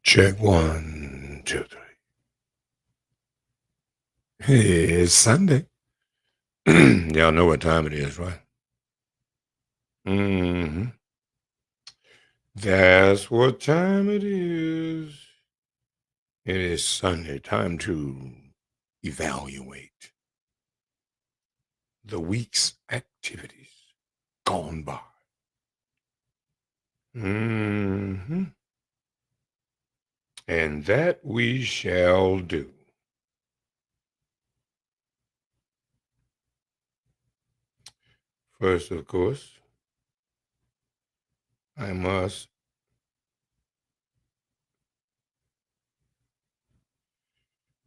Check 1, 2, 3. It's Sunday. Y'all know what time it is, right? Mhm. That's what time it is. It is Sunday. Time to evaluate the week's activities gone by. Mhm. And that we shall do. First, of course, I must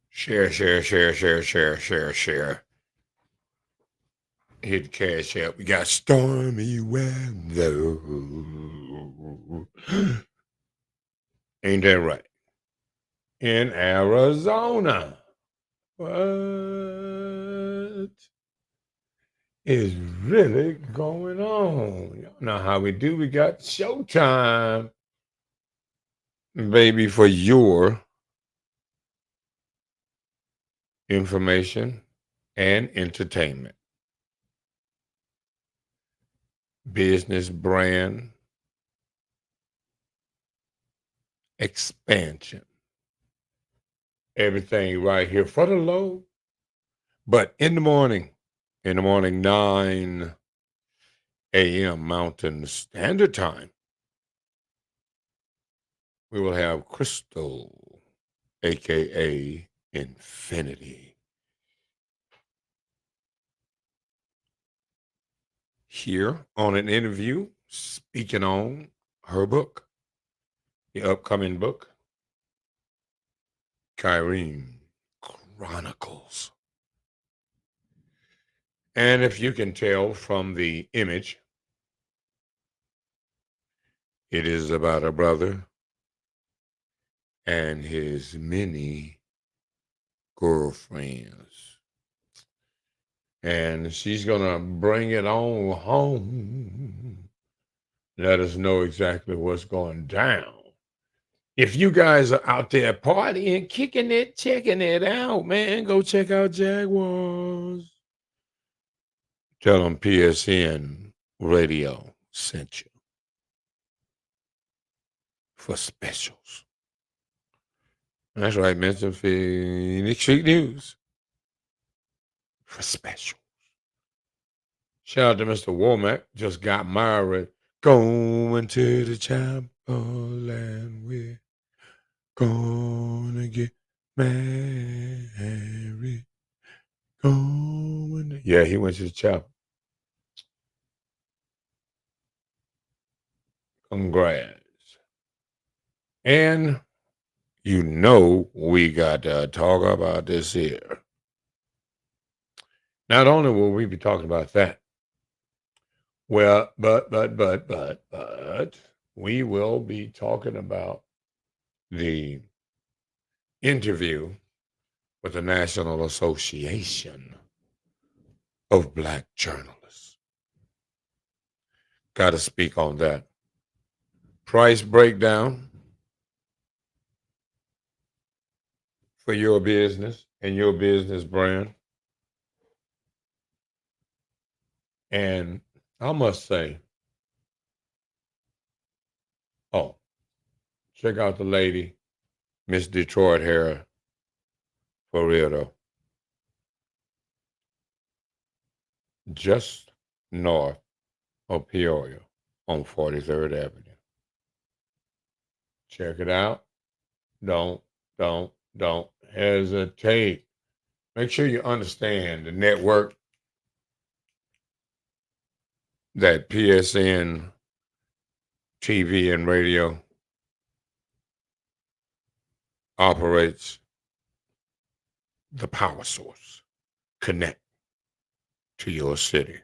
share. Hit cash out. We got stormy weather. Ain't that right? In Arizona. What is really going on? Y'all know how we do. We got showtime, baby, for your information and entertainment. Business brand expansion. Everything right here for the low. But in the morning, 9 a.m. Mountain Standard Time, we will have Crystal, aka Infinity, here on an interview speaking on her book, the upcoming book, Kyrene Chronicles. And if you can tell from the image, it is about a brother and his many girlfriends. And she's going to bring it on home. Let us know exactly what's going down. If you guys are out there partying, kicking it, checking it out, man, go check out Jaguars. Tell them PSN Radio sent you for specials. That's right, mention Phoenix Street News for specials. Shout out to Mr. Womack, just got married. Going to the chapel and we're gonna get married. Yeah, he went to the chapel. Congrats. And you know we got to talk about this here. Not only will we be talking about that, well, but we will be talking about the interview with the National Association of Black Journalists. Got to speak on that. Price breakdown for your business and your business brand. And I must say, oh, check out the lady, Miss Detroit Hair, for real though. Just north of Peoria on 43rd Avenue. Check it out. Don't, don't hesitate. Make sure you understand the network that PSN TV and radio operates the power source. Connect to your city,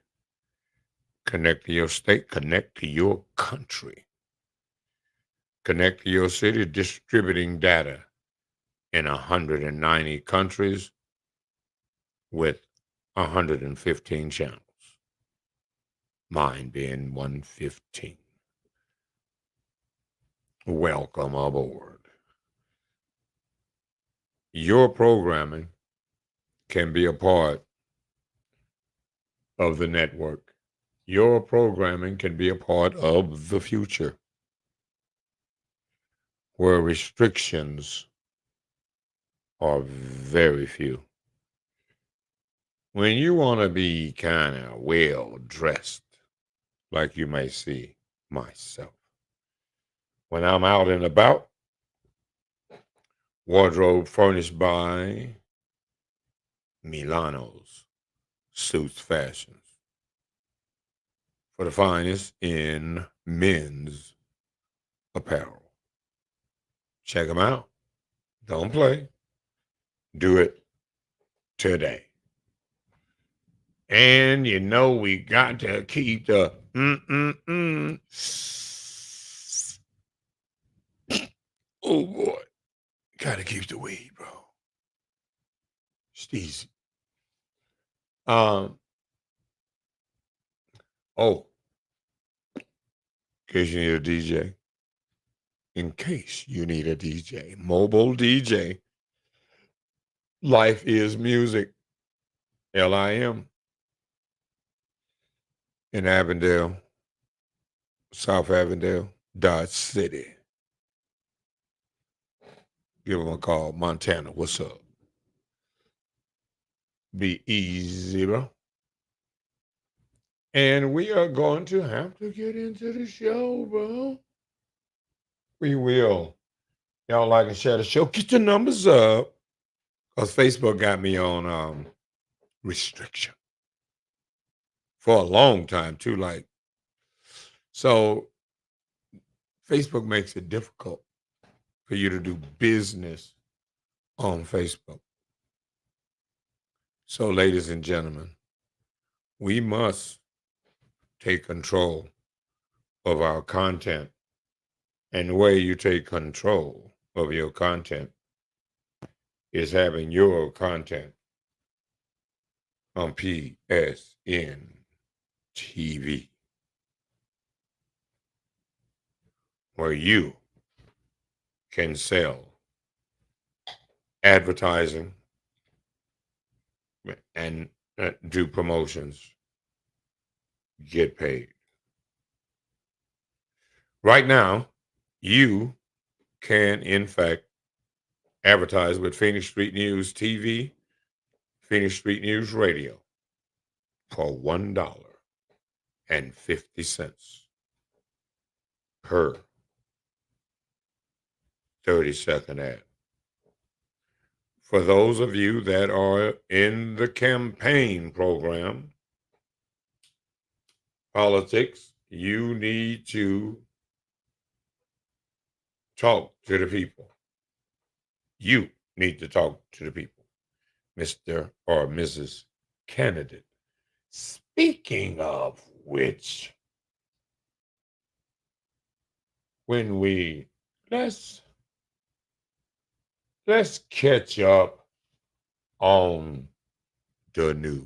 connect to your state, connect to your country, connect to your city, distributing data in 190 countries with 115 channels, mine being 115. welcome aboard. Your programming can be a part of the network. Your programming can be a part of the future where restrictions are very few. When you want to be kind of well dressed, like you may see myself, when I'm out and about, wardrobe furnished by Milano's Suits Fashions for the finest in men's apparel. Check them out. Don't play. Do it today. And you know we got to keep the oh boy, gotta keep the weed, bro. It's easy. Um. Oh, in case you need a DJ. In case you need a DJ, mobile DJ. Life is music. LIM in Avondale, South Avondale, Dodge City. Give them a call. Montana, what's up? Be easy, bro. And we are going to have to get into the show, bro. We will. Y'all like and share the show. Get the numbers up. Because Facebook got me on restriction for a long time, too. So Facebook makes it difficult for you to do business on Facebook. So, ladies and gentlemen, we must take control of our content. And the way you take control of your content is having your content on PSN TV, where you can sell advertising and do promotions, get paid. Right now, you can, in fact, advertise with Phoenix Street News TV, Phoenix Street News Radio for $1.50 per 30-second ad. For those of you that are in the campaign program, politics, you need to talk to the people. You need to talk to the people, Mr. or Mrs. Candidate. Speaking of which, when we let's catch up on the news.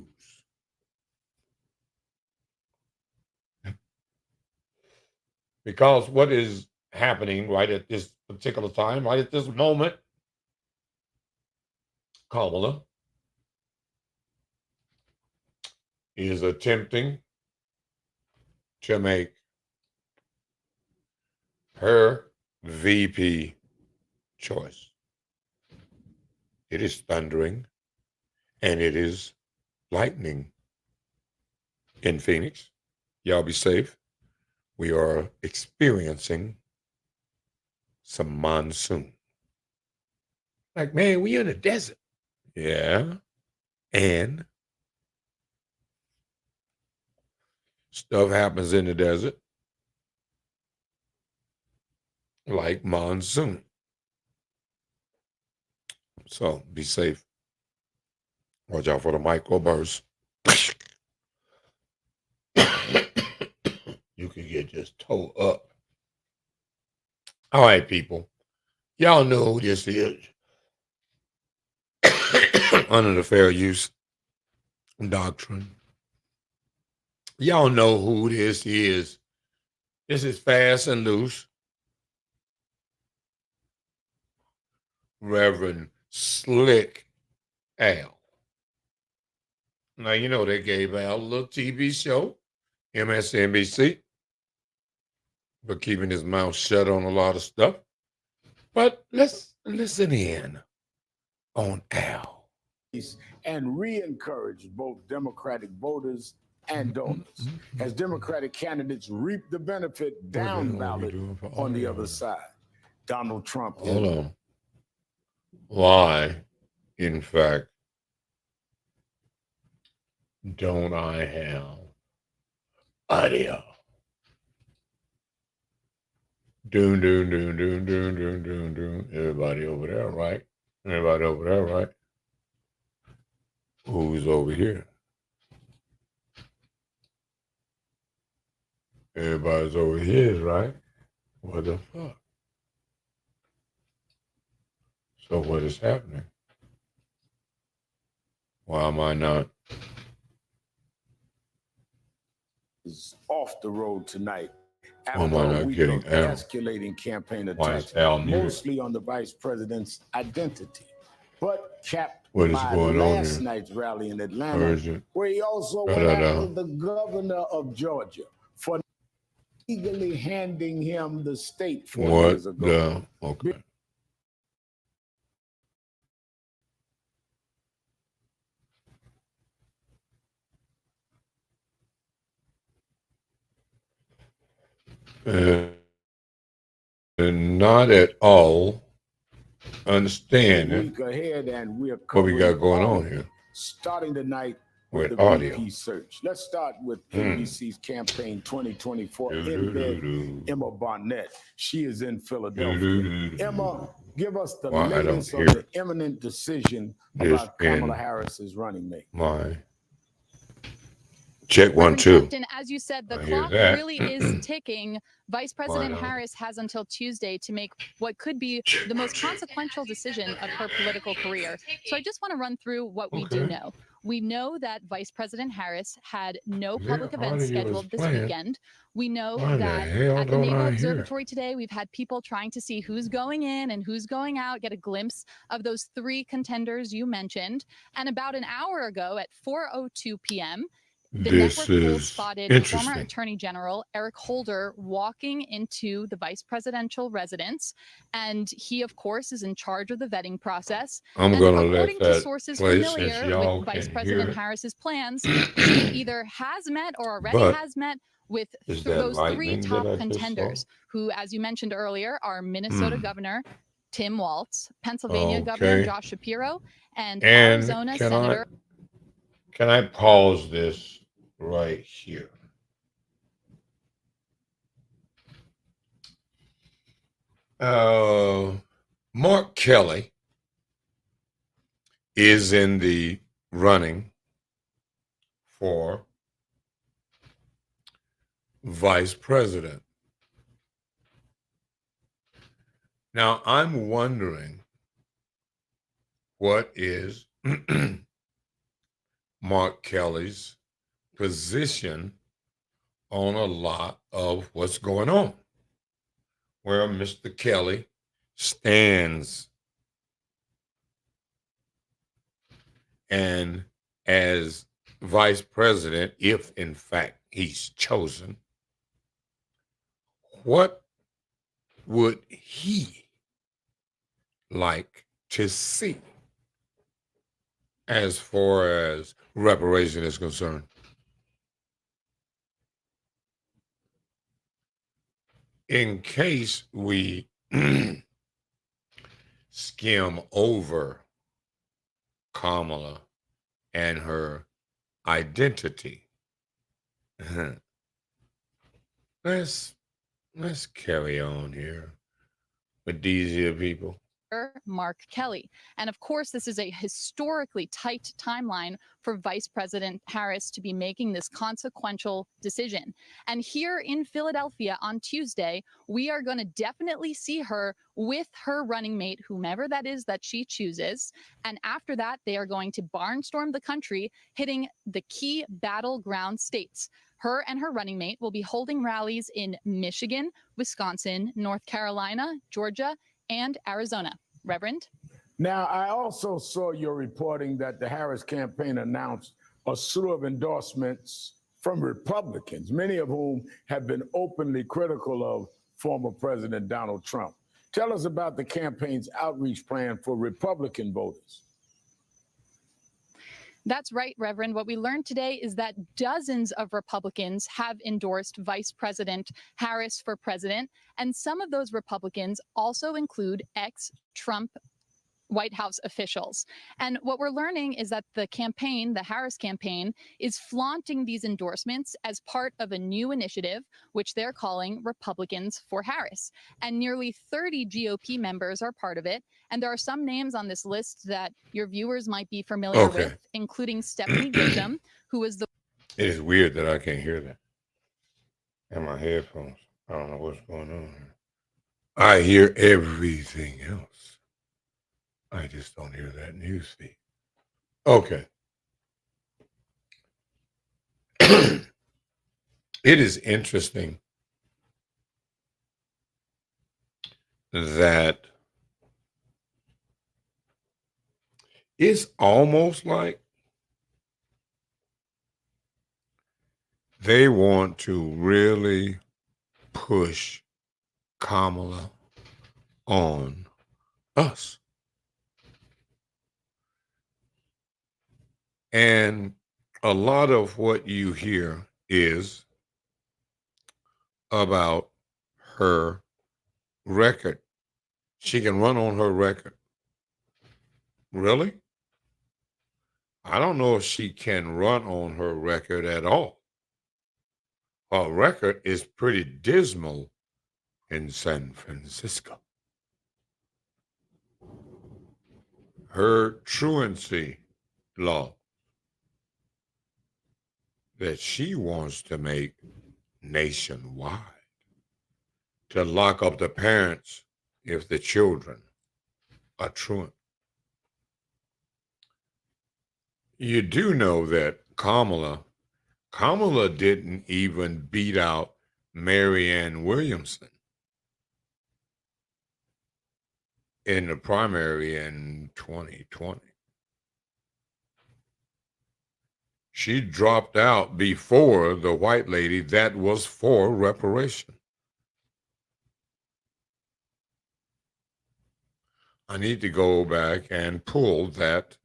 Because what is happening right at this particular time, right at this moment, Kamala is attempting to make her VP choice. It is thundering and it is lightning in Phoenix. Y'all be safe. We are experiencing some monsoon. Like, man, we in the desert. Yeah. And stuff happens in the desert like monsoon. So be safe. Watch out for the microburst. You can get just towed up. All right, people. Y'all know who this is. Under the fair use doctrine. Y'all know who this is. This is Fast and Loose. Reverend Slick Al. Now, you know, they gave Al a little TV show, MSNBC, for keeping his mouth shut on a lot of stuff. But let's listen in on Al. And re-encourage both Democratic voters and donors as Democratic candidates reap the benefit down ballot on the other side. Donald Trump. Hold on. Why, in fact, don't I have audio? Doom, doom, doom, doom, doom, doom, doom, doom. Everybody over there, right? Everybody over there, right? Who's over here? Everybody's over here, right? What the fuck? So what is happening? Why am I not? Is off the road tonight Why am I not getting Al? Escalating campaign Why attacks, is Al muted? mostly on the vice president's identity, but capped What is by going on last here? night's rally in Atlanta, Urgent. where he also went after the governor of Georgia for legally handing him the state 4 years ago. Okay. And not at all understanding ahead, and we're what we got going on here. Starting tonight with the audio. VP search. Let's start with ABC's Campaign 2024 embed Emma Barnett. She is in Philadelphia. Emma, give us the latest on the imminent decision about Kamala Harris's running mate. My check 1, 2. Captain, as you said, the clock really is ticking. Vice President Harris has until Tuesday to make what could be the most consequential decision of her political career. So I just want to run through what we do know. We know that Vice President Harris had no public events scheduled this weekend. We know that at the Naval Observatory today, we've had people trying to see who's going in and who's going out, get a glimpse of those 3 contenders you mentioned. And about an hour ago at 4:02 p.m., the network poll spotted former Attorney General Eric Holder walking into the vice presidential residence, and he, of course, is in charge of the vetting process. According to sources familiar with Vice President Harris's plans, she either has met or already has met with those 3 top contenders, who, as you mentioned earlier, are Minnesota Governor Tim Walz, Pennsylvania Governor Josh Shapiro, and Arizona Senator. Can I pause this right here? Mark Kelly is in the running for vice president. Now, I'm wondering what is Mark Kelly's position on a lot of what's going on, where Mr. Kelly stands. And as vice president, if in fact he's chosen, what would he like to see as far as reparation is concerned? In case we skim over Kamala and her identity, let's carry on here with these here people. Mark Kelly. And of course, this is a historically tight timeline for Vice President Harris to be making this consequential decision. And here in Philadelphia on Tuesday, we are going to definitely see her with her running mate, whomever that is that she chooses. And after that, they are going to barnstorm the country, hitting the key battleground states. Her and her running mate will be holding rallies in Michigan, Wisconsin, North Carolina, Georgia, and Arizona. Reverend? Now, I also saw your reporting that the Harris campaign announced a slew of endorsements from Republicans, many of whom have been openly critical of former President Donald Trump. Tell us about the campaign's outreach plan for Republican voters. That's right, Reverend. What we learned today is that dozens of Republicans have endorsed Vice President Harris for president, and some of those Republicans also include ex-Trump White House officials. And what we're learning is that the campaign, the Harris campaign, is flaunting these endorsements as part of a new initiative, which they're calling Republicans for Harris. And nearly 30 GOP members are part of it. And there are some names on this list that your viewers might be familiar with, including Stephanie Grisham, who was the... It is weird that I can't hear that. And my headphones. I don't know what's going on here. I hear everything else. I just don't hear that news feed. Okay. It is interesting that it's almost like they want to really push Kamala on us. And a lot of what you hear is about her record. She can run on her record. Really? I don't know if she can run on her record at all. Her record is pretty dismal in San Francisco. Her truancy law that she wants to make nationwide to lock up the parents if the children are truant. You do know that Kamala didn't even beat out Marianne Williamson in the primary in 2020. She dropped out before the white lady that was for reparation. I need to go back and pull that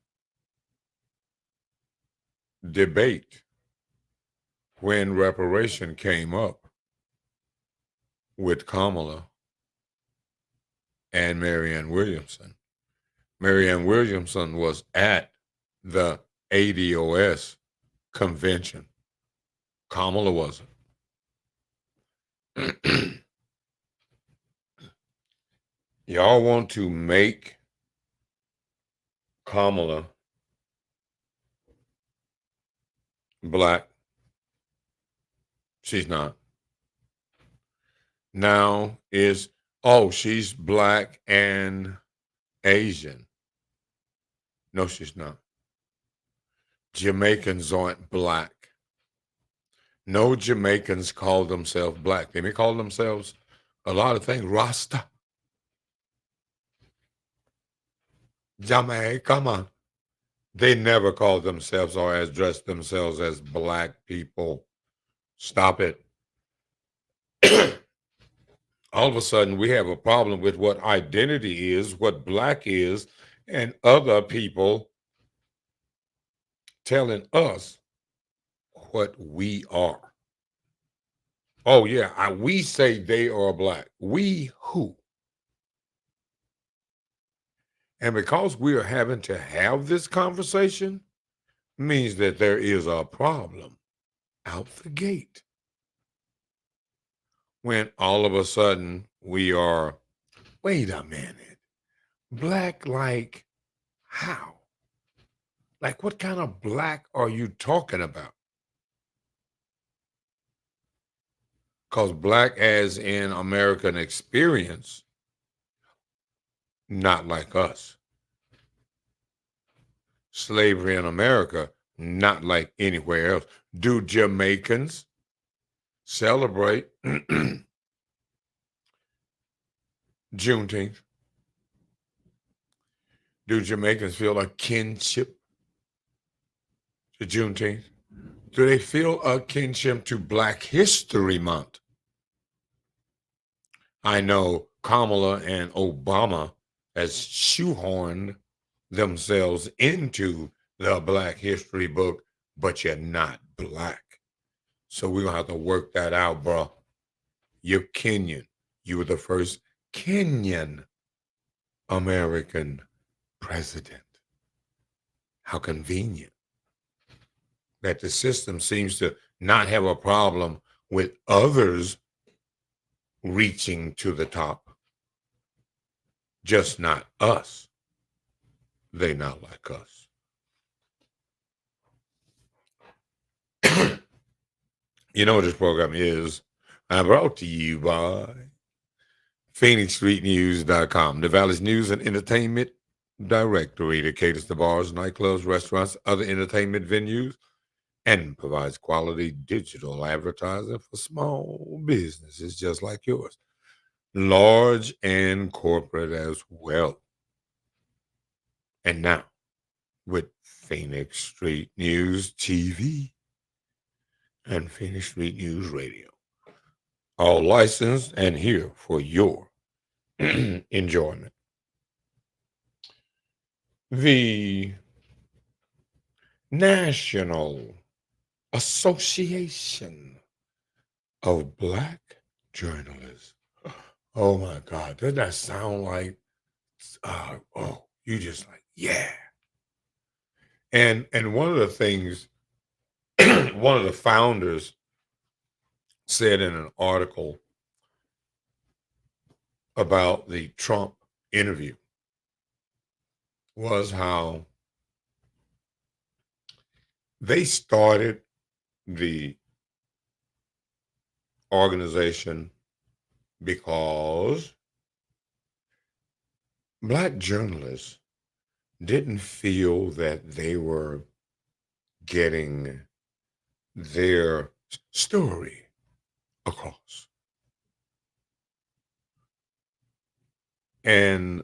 debate when reparation came up with Kamala and Marianne Williamson. Marianne Williamson was at the ADOS convention. Kamala wasn't. Y'all want to make Kamala black. She's not. Now she's black and Asian. No, she's not. Jamaicans aren't black. No Jamaicans call themselves black. They may call themselves a lot of things. Rasta. Jamaica, come on. They never call themselves or address themselves as black people. Stop it. All of a sudden, we have a problem with what identity is, what black is, and other people telling us what we are. Oh, yeah, we say they are black. We who? And because we are having to have this conversation, means that there is a problem out the gate. When all of a sudden we are, wait a minute, black like how? Like what kind of black are you talking about? Because black as in American experience, not like us. Slavery in America, not like anywhere else. Do Jamaicans celebrate Juneteenth? Do Jamaicans feel a kinship to Juneteenth? Do they feel a kinship to Black History Month? I know Kamala and Obama has shoehorned themselves into the Black History book, but you're not Black. So we're going to have to work that out, bro. You're Kenyan. You were the first Kenyan American president. How convenient that the system seems to not have a problem with others reaching to the top, just not us. They not like us. You know what this program is? I'm brought to you by PhoenixStreetNews.com, the Valley's news and entertainment directory that caters to bars, nightclubs, restaurants, other entertainment venues, and provides quality digital advertising for small businesses just like yours, large and corporate as well. And now, with Phoenix Street News TV and Phoenix Street News Radio, all licensed and here for your enjoyment. The National Association of Black Journalists. Oh my God, doesn't that sound like, you just like, yeah. And one of the things, one of the founders said in an article about the Trump interview was how they started the organization because Black journalists didn't feel that they were getting their story across. And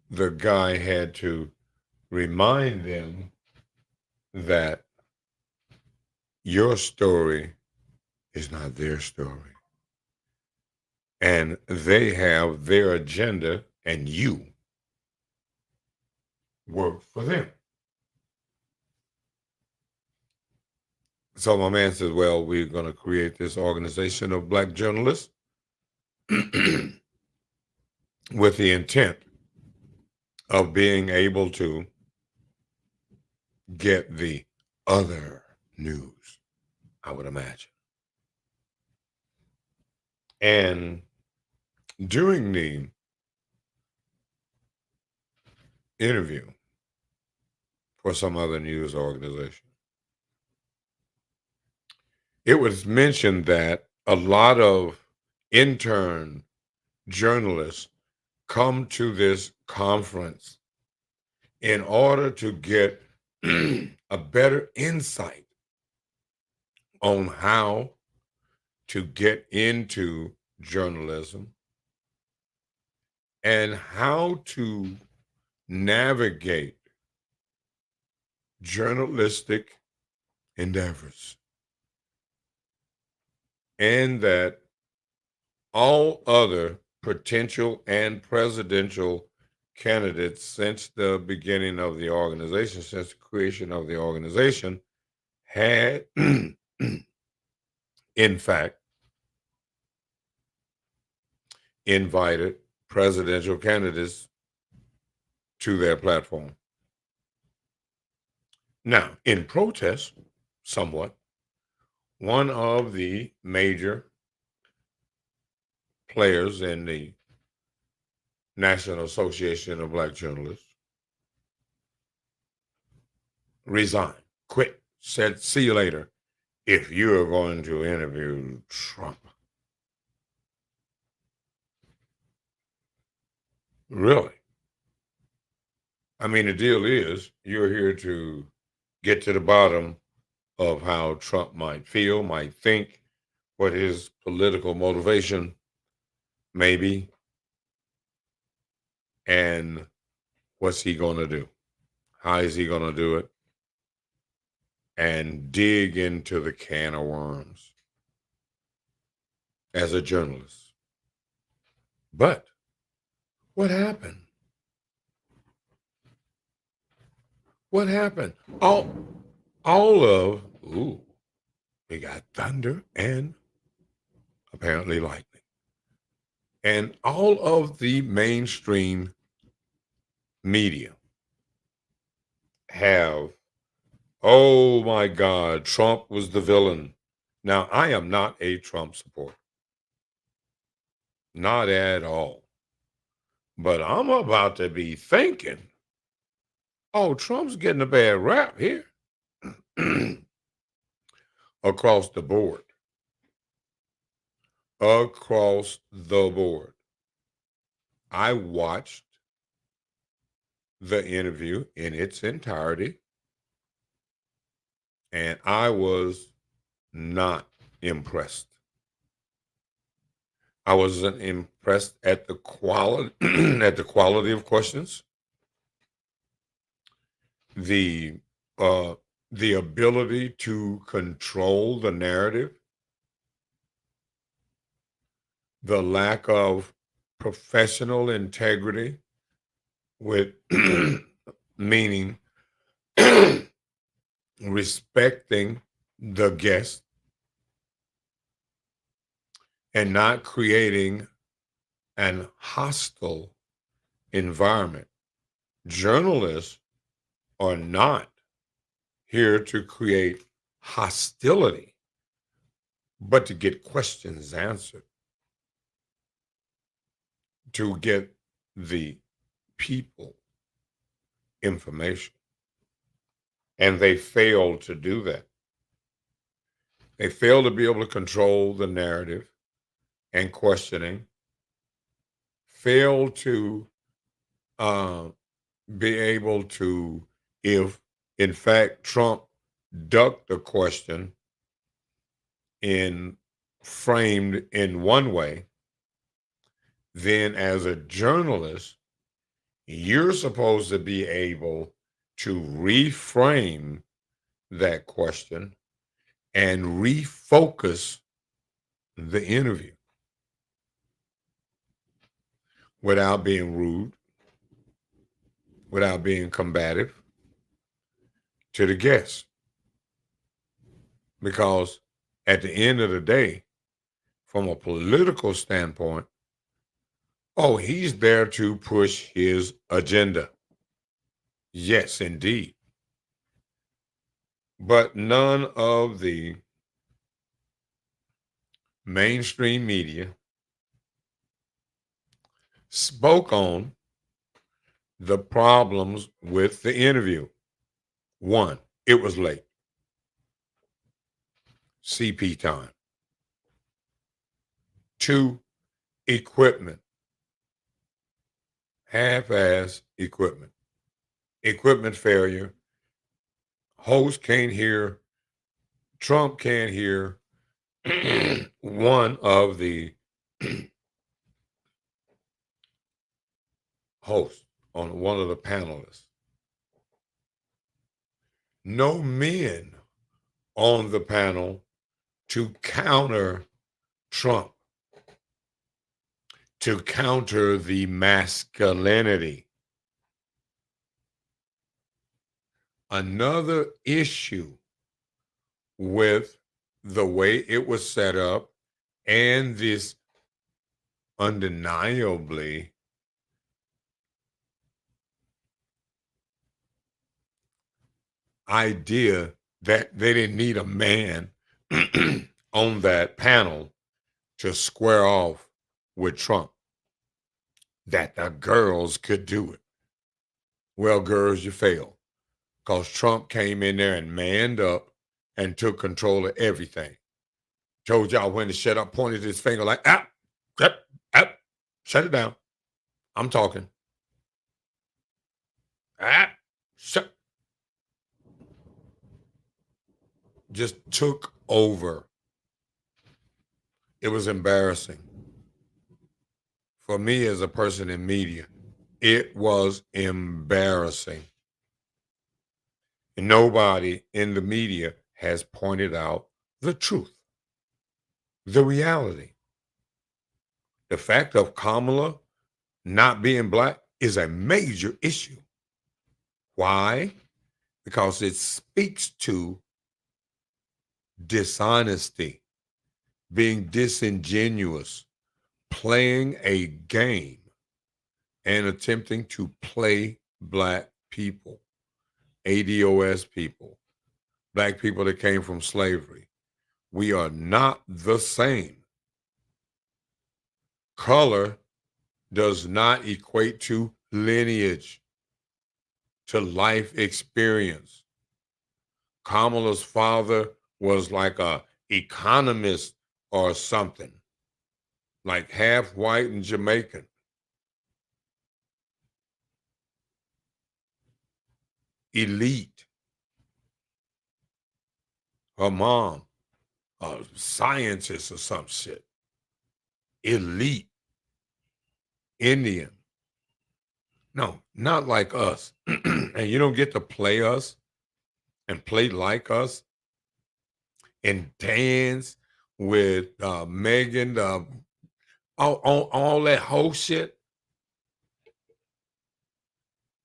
the guy had to remind them that your story is not their story. And they have their agenda, and you work for them. So my man says, well, we're going to create this organization of Black journalists with the intent of being able to get the other news, I would imagine. And during the interview for some other news organization, it was mentioned that a lot of intern journalists come to this conference in order to get a better insight on how to get into journalism and how to navigate journalistic endeavors. And that all other potential and presidential candidates since the beginning of the organization, since the creation of the organization, had, in fact, invited presidential candidates to their platform. Now, in protest, somewhat, one of the major players in the National Association of Black Journalists resigned, quit, said, see you later, if you're going to interview Trump. Really? I mean, the deal is you're here to get to the bottom of how Trump might feel, might think, what his political motivation may be. And What's he going to do? How is he going to do it? And dig into the can of worms as a journalist. But what happened? What happened? All of, we got thunder and apparently lightning. And all of the mainstream media have, oh my God, Trump was the villain. Now, I am not a Trump supporter. Not at all. But I'm about to be thinking, oh, Trump's getting a bad rap here. Across the board. Across the board. I watched the interview in its entirety, and I was not impressed. I wasn't impressed at the quality at the quality of questions, the ability to control the narrative, the lack of professional integrity, with meaning respecting the guest and not creating an hostile environment. Journalists are not here to create hostility, but to get questions answered, to get the people information. And they fail to do that. They fail to be able to control the narrative and questioning, fail to be able to, if in fact Trump ducked the question framed in one way, then as a journalist, you're supposed to be able to reframe that question and refocus the interview without being rude, without being combative to the guests. Because at the end of the day, from a political standpoint, he's there to push his agenda. Yes, indeed. But none of the mainstream media spoke on the problems with the interview. One, it was late. CP time. Two, equipment. Half-ass equipment. Equipment failure. Host can't hear. Trump can't hear one of the hosts on one of the panelists. No men on the panel to counter Trump, to counter the masculinity. Another issue with the way it was set up and this undeniably idea that they didn't need a man on that panel to square off with Trump, that the girls could do it. Well, girls, you failed, because Trump came in there and manned up and took control of everything. Told y'all when to shut up, pointed his finger like, shut it down. I'm talking. Shut. Just took over. It was embarrassing for me as a person in media It was embarrassing. And nobody in the media has pointed out the truth, the reality. The fact of Kamala not being black is a major issue. Why? Because it speaks to dishonesty, being disingenuous, playing a game, and attempting to play black people, ADOS people, black people that came from slavery. We are not the same. Color does not equate to lineage, to life experience. Kamala's father was like a economist or something, like half white and Jamaican. Elite. Her mom, a scientist or some shit. Elite. Indian. No, not like us. And you don't get to play us and play like us and dance with Megan, all that whole shit.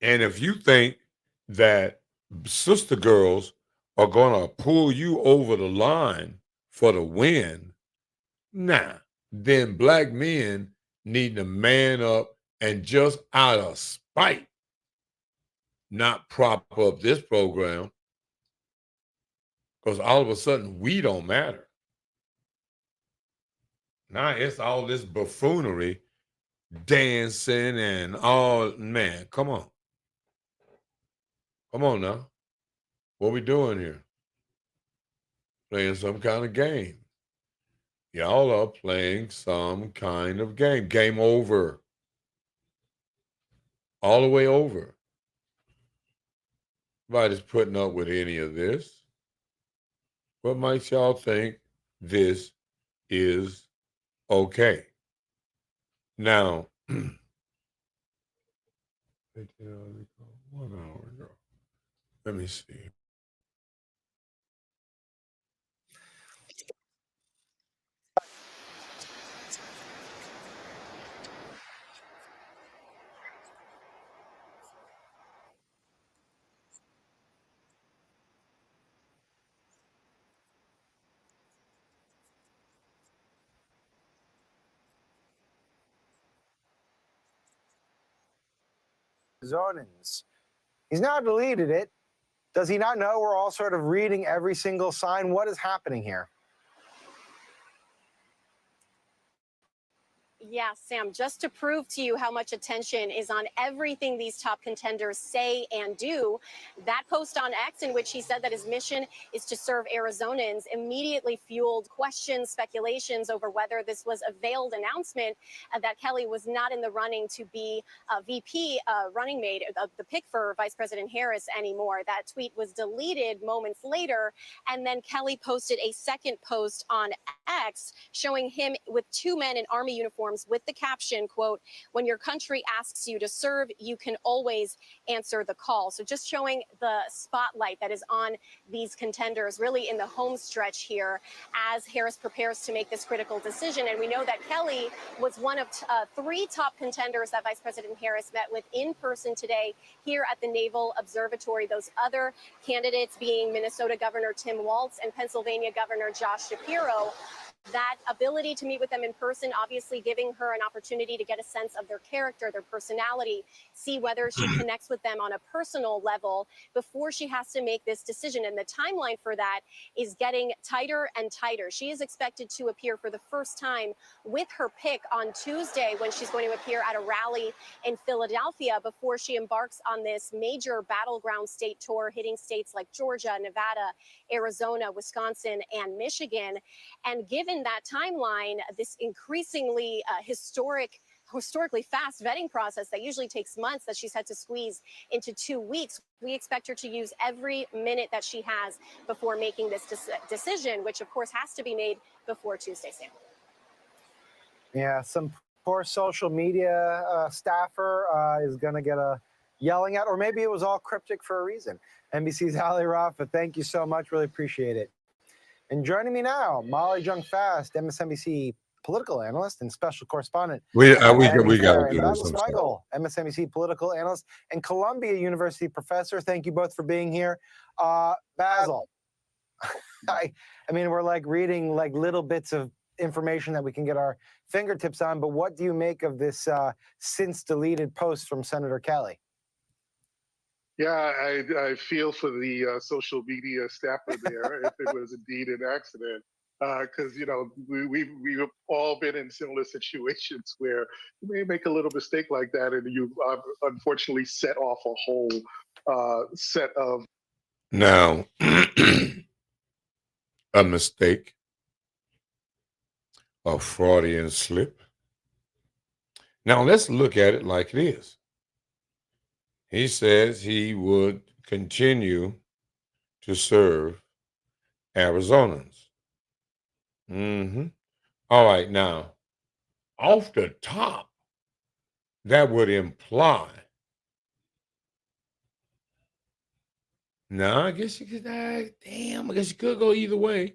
And if you think that sister girls are going to pull you over the line for the win, nah, then black men need to man up and just out of spite not prop up this program, because all of a sudden we don't matter. Now it's all this buffoonery, dancing and all. Man, come on. Come on now. What we doing here? Playing some kind of game. Y'all are playing some kind of game. Game over. All the way over. Nobody's putting up with any of this. What might y'all think this is okay? Now, 1 hour ago. Let me see. Zonins. He's now deleted it. Does he not know we're all sort of reading every single sign? What is happening here? Yeah, Sam, just to prove to you how much attention is on everything these top contenders say and do, that post on X in which he said that his mission is to serve Arizonans immediately fueled questions, speculations over whether this was a veiled announcement that Kelly was not in the running to be a VP running mate, the pick for Vice President Harris anymore. That tweet was deleted moments later, and then Kelly posted a second post on X showing him with two men in Army uniforms with the caption, quote, "When your country asks you to serve, you can always answer the call." So just showing the spotlight that is on these contenders really in the home stretch here as Harris prepares to make this critical decision. And we know that Kelly was one of three top contenders that Vice President Harris met with in person today here at the Naval Observatory. Those other candidates being Minnesota Governor Tim Walz and Pennsylvania Governor Josh Shapiro. That ability to meet with them in person, obviously giving her an opportunity to get a sense of their character, their personality, see whether she connects with them on a personal level before she has to make this decision. And the timeline for that is getting tighter and tighter. She is expected to appear for the first time with her pick on Tuesday when she's going to appear at a rally in Philadelphia before she embarks on this major battleground state tour, hitting states like Georgia, Nevada, Arizona, Wisconsin, and Michigan. And given that timeline, this increasingly historically fast vetting process that usually takes months that she's had to squeeze into 2 weeks, we expect her to use every minute that she has before making this decision, which of course has to be made before Tuesday, Sam. Yeah, some poor social media staffer is going to get a yelling at, or maybe it was all cryptic for a reason. NBC's Ali Rafa, thank you so much. Really appreciate it. And joining me now, Molly Jung-Fast, MSNBC political analyst and special correspondent. We got to do Nabj this. MSNBC political analyst and Columbia University professor. Thank you both for being here. Basil, I mean, we're like reading like little bits of information that we can get our fingertips on, but what do you make of this since deleted post from Senator Kelly? Yeah, I feel for the social media staffer there if it was indeed an accident, because you know we've all been in similar situations where you may make a little mistake like that, and you unfortunately set off a whole set of. Now, a mistake, a Freudian slip. Now let's look at it like it is. He says he would continue to serve Arizonans. All right, now, off the top, that would imply. No, I guess you could, I guess you could go either way.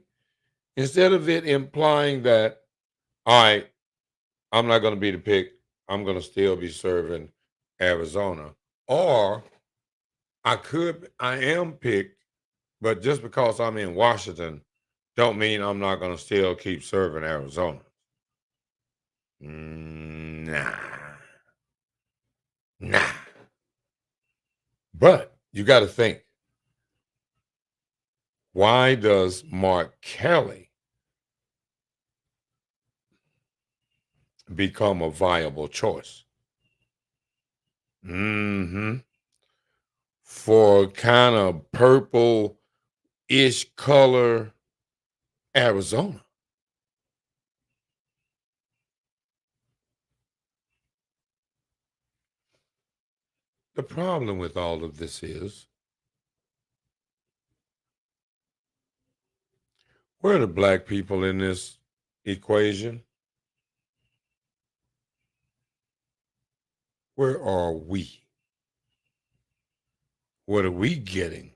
Instead of it implying that, all right, I'm not going to be the pick, I'm going to still be serving Arizona. Or I am picked, but just because I'm in Washington, don't mean I'm not going to still keep serving Arizona. Nah. But you got to think, why does Mark Kelly become a viable choice? For kind of purple-ish color Arizona. The problem with all of this is, where are the black people in this equation? Where are we? What are we getting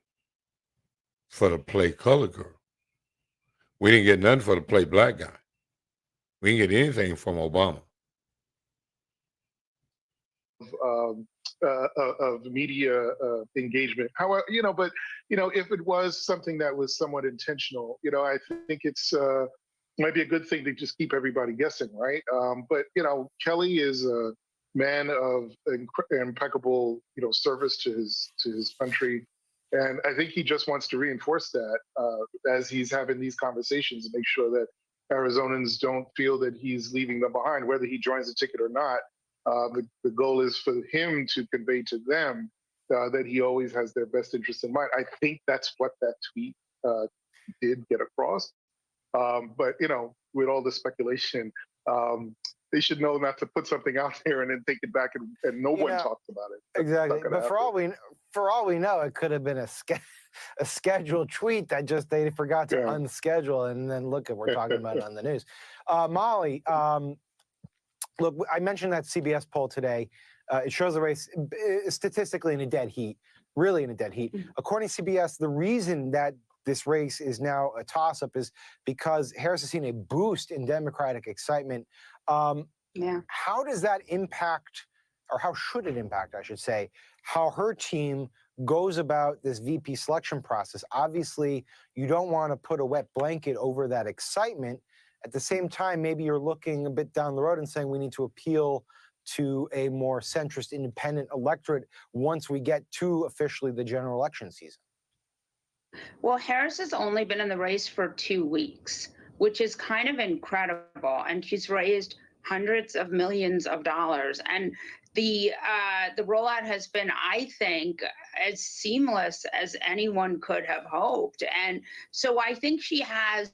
for the play color girl? We didn't get nothing for the play black guy. We didn't get anything from Obama. Of media engagement. However, but if it was something that was somewhat intentional, I think it's might be a good thing to just keep everybody guessing, right? But Kelly is a man of impeccable, service to his country, and I think he just wants to reinforce that as he's having these conversations and make sure that Arizonans don't feel that he's leaving them behind, whether he joins the ticket or not. The goal is for him to convey to them that he always has their best interest in mind. I think that's what that tweet did get across. But with all the speculation, they should know not to put something out there and then take it back and no one talks about it. That's exactly. But for all we know, it could have been a scheduled tweet that just they forgot to unschedule, and then look at we're talking about it on the news. Molly. Look, I mentioned that CBS poll today. It shows the race statistically in a dead heat, really in a dead heat. According to CBS, the reason that this race is now a toss-up is because Harris has seen a boost in Democratic excitement. How does that impact, or how should it impact, I should say, how her team goes about this VP selection process? Obviously, you don't want to put a wet blanket over that excitement. At the same time, maybe you're looking a bit down the road and saying we need to appeal to a more centrist independent electorate once we get to officially the general election season. Well, Harris has only been in the race for 2 weeks, which is kind of incredible. And she's raised hundreds of millions of dollars. And the rollout has been, I think, as seamless as anyone could have hoped. And so I think she has.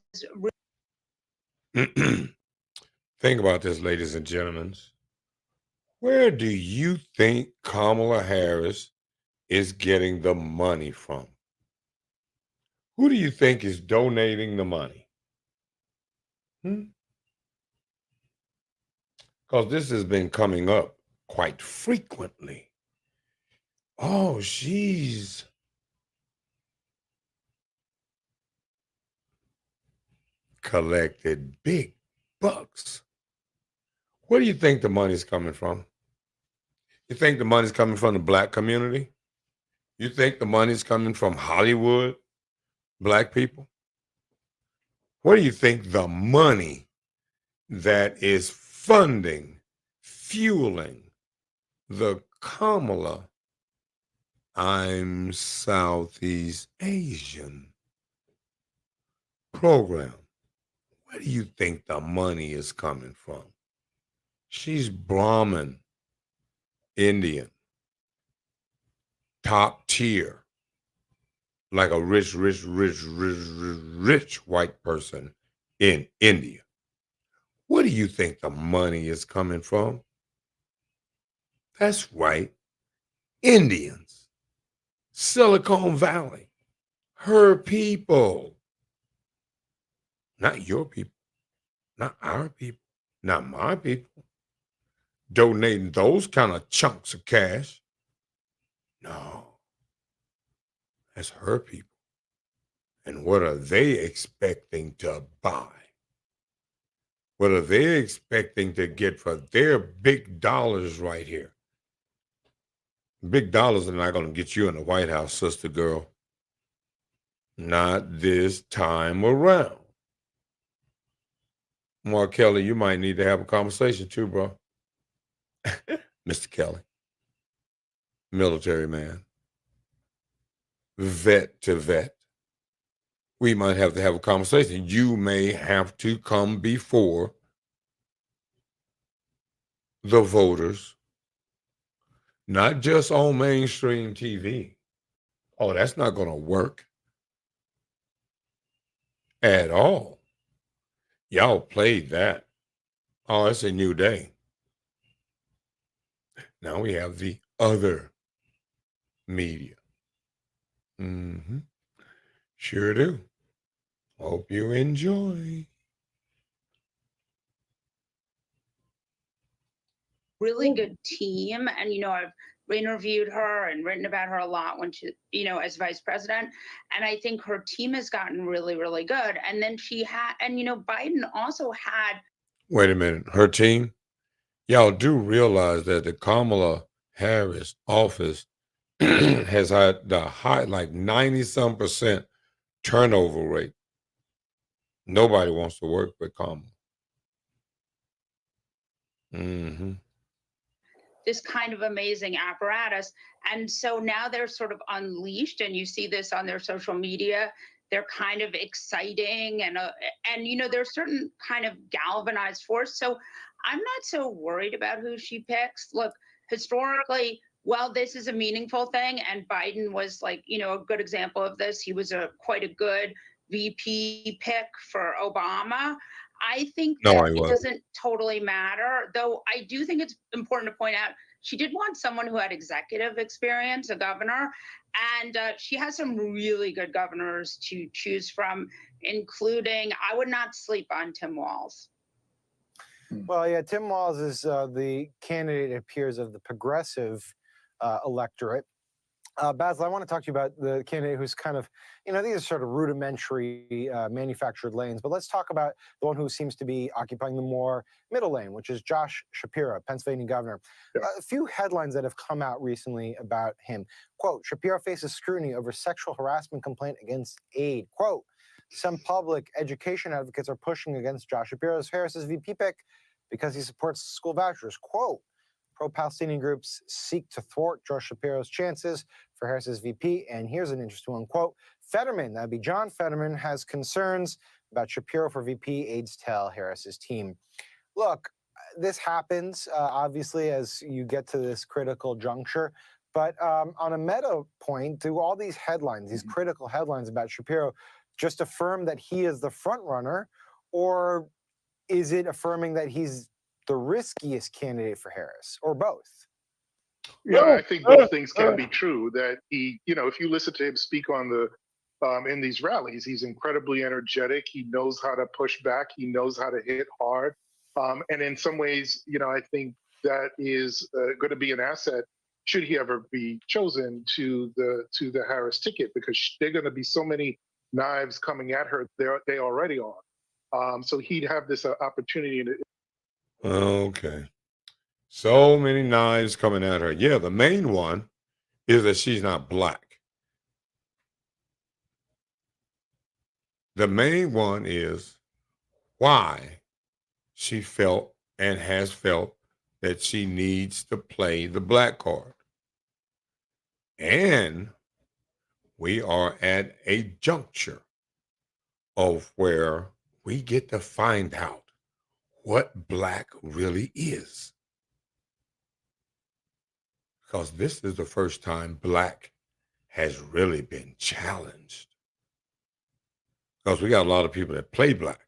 Think about this, ladies and gentlemen. Where do you think Kamala Harris is getting the money from? Who do you think is donating the money? because this has been coming up quite frequently. Oh, she's collected big bucks. Where do you think the money's coming from? You think the money's coming from the black community? You think the money's coming from Hollywood, black people? Where do you think the money that is funding, fueling the Kamala I'm Southeast Asian program? Where do you think the money is coming from? She's Brahmin, Indian, top tier, like a rich white person in India. Where do you think the money is coming from? That's right, Indians, Silicon Valley, her people, not your people, not our people, not my people, donating those kind of chunks of cash. No, that's her people. And what are they expecting to buy? What are they expecting to get for their big dollars right here? Big dollars are not going to get you in the White House, sister girl. Not this time around. Mark Kelly, you might need to have a conversation too, bro. Mr. Kelly, military man, vet to vet. We might have to have a conversation. You may have to come before the voters, not just on mainstream TV. Oh, that's not going to work at all. Y'all played that. Oh, it's a new day. Now we have the other media. Sure do. Hope you enjoy. Really good team. And, I've interviewed her and written about her a lot when she, as vice president. And I think her team has gotten really, really good. And then Biden also had. Wait a minute. Her team? Y'all do realize that the Kamala Harris office has had the high, like 90-some% turnover rate. Nobody wants to work with Kamala. This kind of amazing apparatus. And so now they're sort of unleashed, and you see this on their social media. They're kind of exciting, and there's certain kind of galvanized force. So I'm not so worried about who she picks. Look, historically, well, this is a meaningful thing, and Biden was a good example of this. He was quite a good VP pick for Obama. I think that it doesn't totally matter, though I do think it's important to point out she did want someone who had executive experience, a governor, and she has some really good governors to choose from, including, I would not sleep on Tim Walz. Well, yeah, Tim Walz is the candidate, it appears, of the progressive electorate. Basil, I want to talk to you about the candidate who's kind of, these are sort of rudimentary manufactured lanes, but let's talk about the one who seems to be occupying the more middle lane, which is Josh Shapiro, Pennsylvania governor. Yeah. A few headlines that have come out recently about him. Quote, Shapiro faces scrutiny over sexual harassment complaint against aide. Quote, some public education advocates are pushing against Josh Shapiro as Harris's VP pick because he supports school vouchers. Quote, pro-Palestinian groups seek to thwart Josh Shapiro's chances for Harris's VP. And here's an interesting one. Quote, Fetterman, that'd be John Fetterman, has concerns about Shapiro for VP, aides tell Harris's team. Look, this happens, obviously, as you get to this critical juncture. But on a meta point, do all these headlines, these critical headlines about Shapiro, just affirm that he is the front runner, or is it affirming that he's the riskiest candidate for Harris, or both? Yeah, I think both things can be true. That he, if you listen to him speak on the in these rallies, he's incredibly energetic. He knows how to push back. He knows how to hit hard. And in some ways, I think that is going to be an asset should he ever be chosen to the Harris ticket, because there are going to be so many knives coming at her. They already are. So he'd have this opportunity. Okay. So many knives coming at her. Yeah, the main one is that she's not black. The main one is why she felt and has felt that she needs to play the black card. And we are at a juncture of where we get to find out what black really is. Because this is the first time black has really been challenged. Because we got a lot of people that play black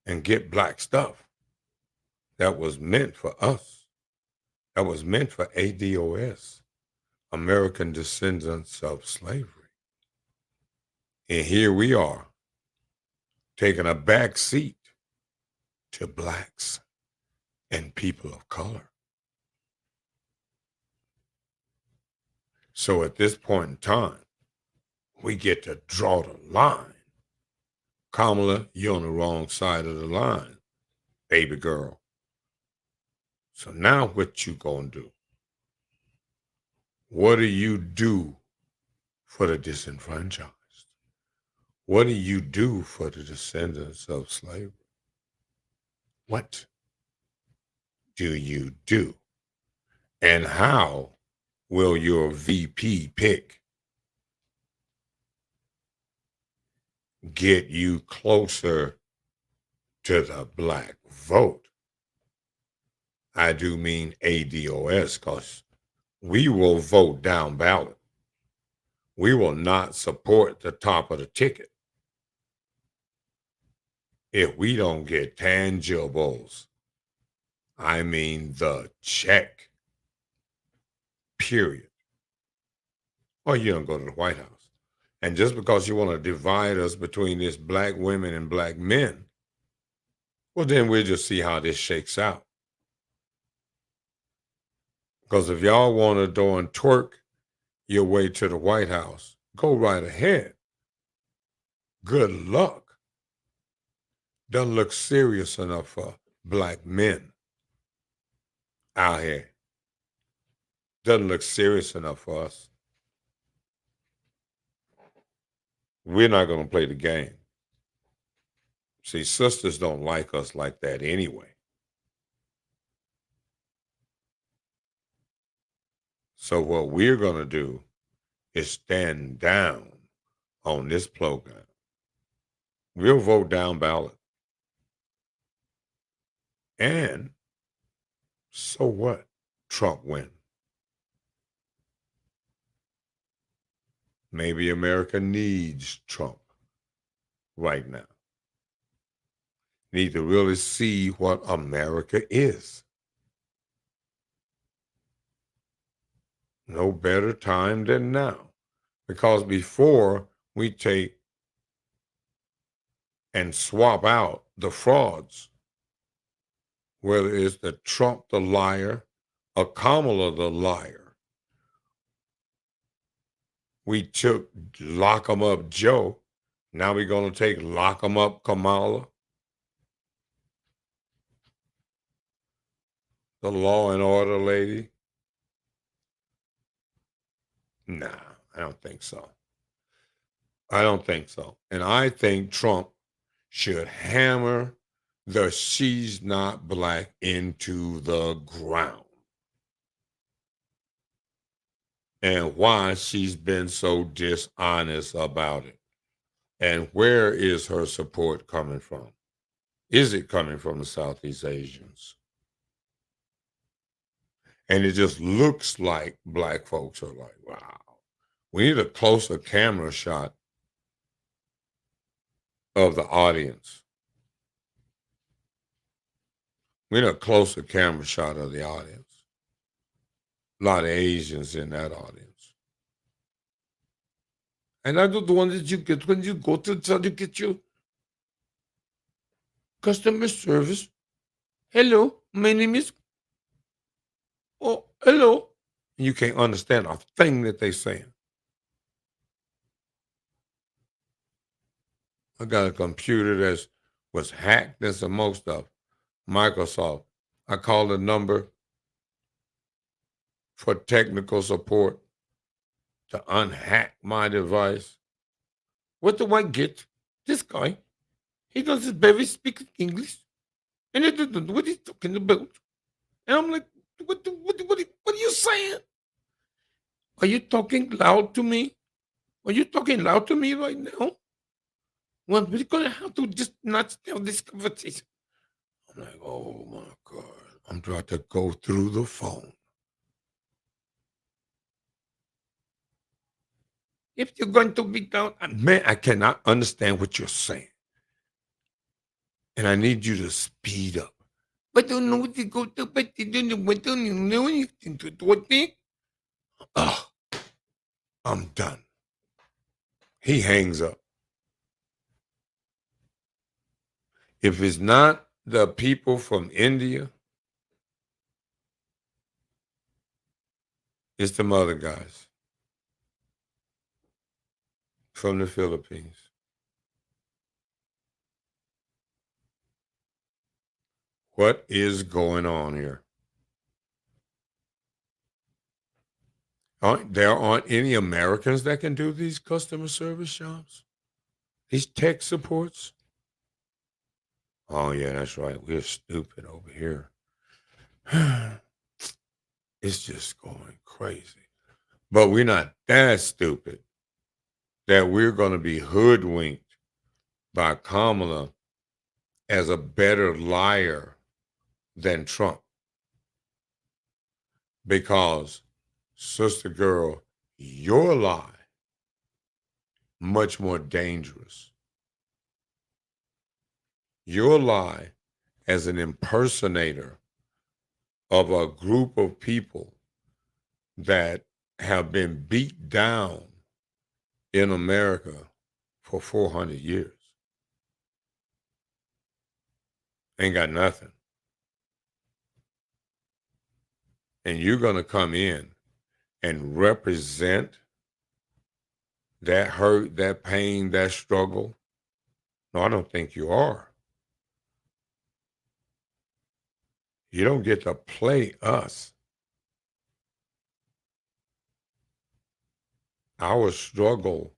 and get black stuff that was meant for us, that was meant for ADOS, American descendants of slavery. And here we are, taking a back seat to blacks and people of color. So at this point in time, we get to draw the line. Kamala, you're on the wrong side of the line, baby girl. So now what you gonna do? What do you do for the disenfranchised? What do you do for the descendants of slavery? What do you do? And how will your VP pick get you closer to the black vote? I do mean ADOS, because we will vote down ballot. We will not support the top of the ticket if we don't get tangibles. I mean the check, period. Or you don't go to the White House. And just because you want to divide us between this black women and black men, well, then we'll just see how this shakes out. Because if y'all want to go and twerk your way to the White House, go right ahead. Good luck. Doesn't look serious enough for black men out here. Doesn't look serious enough for us. We're not going to play the game. See, sisters don't like us like that anyway. So what we're going to do is stand down on this program. We'll vote down ballot. And so what? Trump win. Maybe America needs Trump right now. Need to really see what America is. No better time than now. Because before we take and swap out the frauds, whether it's the Trump the liar or Kamala the liar, we took lock 'em up Joe. Now we're going to take lock 'em up Kamala. The law and order lady. Nah, I don't think so. I don't think so. And I think Trump should hammer the she's not black into the ground. And why she's been so dishonest about it. And where is her support coming from? Is it coming from the Southeast Asians? And it just looks like black folks are like, wow, we need a closer camera shot of the audience. We need a closer camera shot of the audience. A lot of Asians in that audience. And I do the one that you get when you go to try to get you. customer service. Hello, my name is. Oh, hello. You can't understand a thing that they saying. I got a computer that was hacked and some more stuff. Microsoft. I called the number for technical support to unhack my device. What do I get? This guy, he doesn't barely speak English. And I don't know what he's talking about. And I'm like, what are you saying? Are you talking loud to me? Are you talking loud to me right now? Well, we're going to have to just not have this conversation. I'm like, oh my God. I'm trying to go through the phone. If you're going to be down, man, I cannot understand what you're saying. And I need you to speed up. But don't know what to go to, but you don't know anything to do with me. Oh, I'm done. He hangs up. If it's not the people from India, it's the other guys from the Philippines. What is going on here? There aren't any Americans that can do these customer service jobs? These tech supports? Oh, yeah, that's right. We're stupid over here. It's just going crazy. But we're not that stupid that we're going to be hoodwinked by Kamala as a better liar than Trump. Because, sister girl, your lie, much more dangerous. Your lie as an impersonator of a group of people that have been beat down in America for 400 years. Ain't got nothing. And you're going to come in and represent that hurt, that pain, that struggle? No, I don't think you are. You don't get to play us. Our struggle,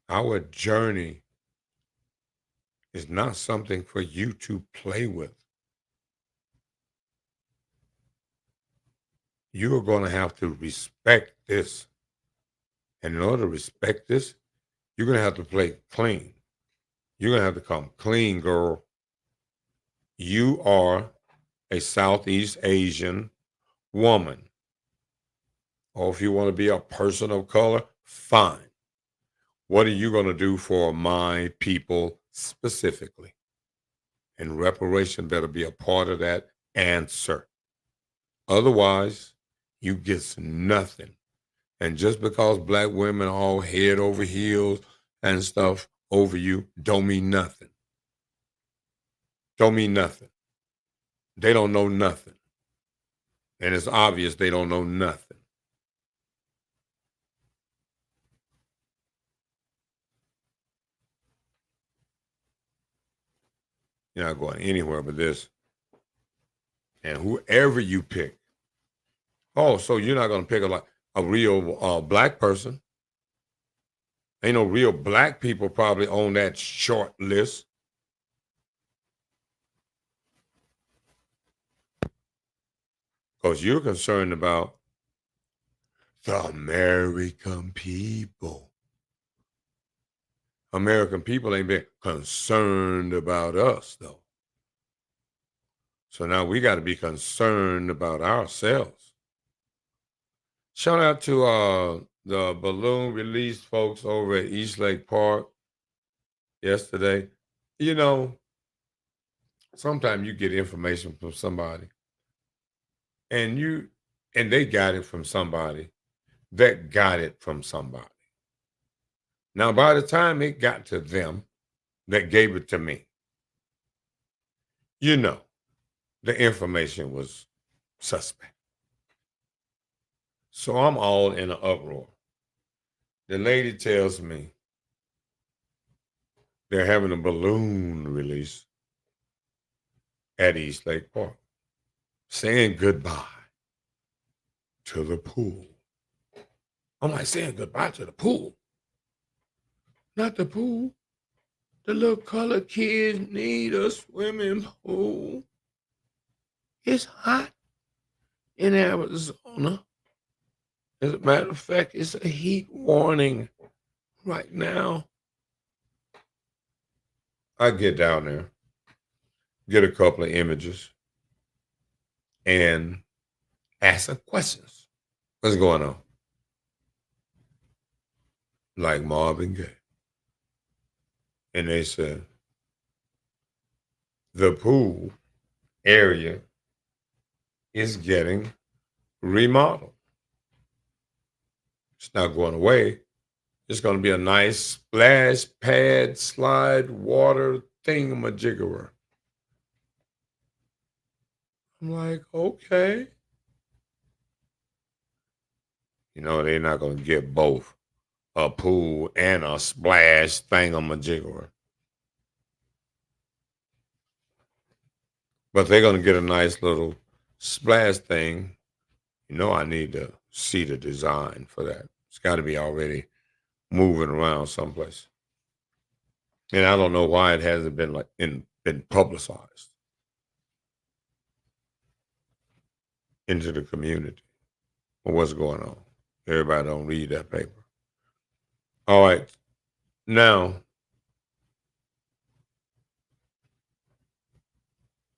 our journey is not something for you to play with. You are going to have to respect this. And in order to respect this, you're going to have to play clean. You're going to have to come clean, girl. You are a Southeast Asian woman. Or if you want to be a person of color, fine. What are you going to do for my people specifically? And reparation better be a part of that answer. Otherwise, you get nothing. And just because black women are all head over heels and stuff over you, don't mean nothing. Don't mean nothing. They don't know nothing. And it's obvious they don't know nothing. You're not going anywhere but this. And whoever you pick. Oh, so you're not going to pick a real black person. Ain't no real black people probably on that short list. Because you're concerned about the American people. American people ain't been concerned about us, though. So now we got to be concerned about ourselves. Shout out to the balloon release folks over at Eastlake Park yesterday. You know, sometimes you get information from somebody and they got it from somebody that got it from somebody. Now, by the time it got to them, that gave it to me. you know, the information was suspect. So I'm all in an uproar. The lady tells me they're having a balloon release at East Lake Park, saying goodbye to the pool. I'm like, saying goodbye to the pool. Not the pool. The little colored kids need a swimming pool. It's hot in Arizona. As a matter of fact, it's a heat warning right now. I get down there, get a couple of images, and ask some questions. What's going on? Like Marvin Gaye. And they said, the pool area is getting remodeled. It's not going away. It's going to be a nice splash pad, slide, water thingamajiggerer. I'm like, okay. You know, they're not going to get both a pool and a splash thingamajiggerer. But they're going to get a nice little splash thing. You know, I need to see the design for that. It's got to be already moving around someplace. And I don't know why it hasn't been been publicized into the community or what's going on. Everybody don't read that paper. All right. Now,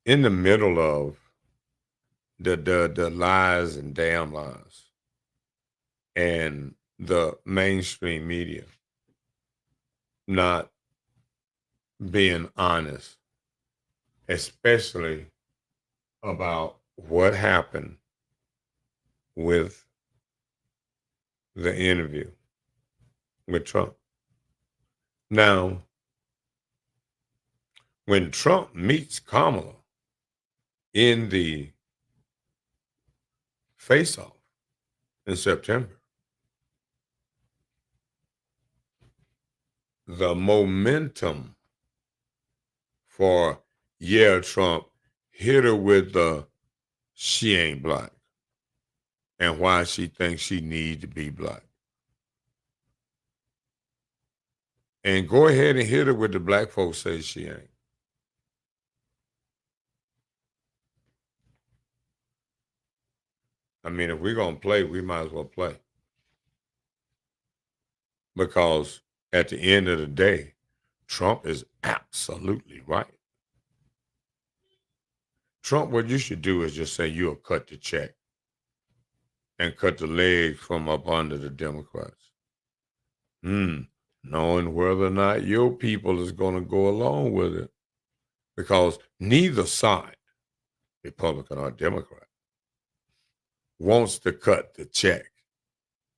in the middle of the lies and damn lies and the mainstream media not being honest, especially about what happened with the interview with Trump. Now, when Trump meets Kamala in the face-off in September, the momentum for, yeah, Trump hit her with the she ain't black and why she thinks she need to be black. And go ahead and hit her with the black folks say she ain't. I mean, if we're going to play, we might as well play. Because at the end of the day, Trump is absolutely right. Trump, what you should do is just say you'll cut the check and cut the legs from up under the Democrats. Knowing whether or not your people is going to go along with it. Because neither side, Republican or Democrat, wants to cut the check.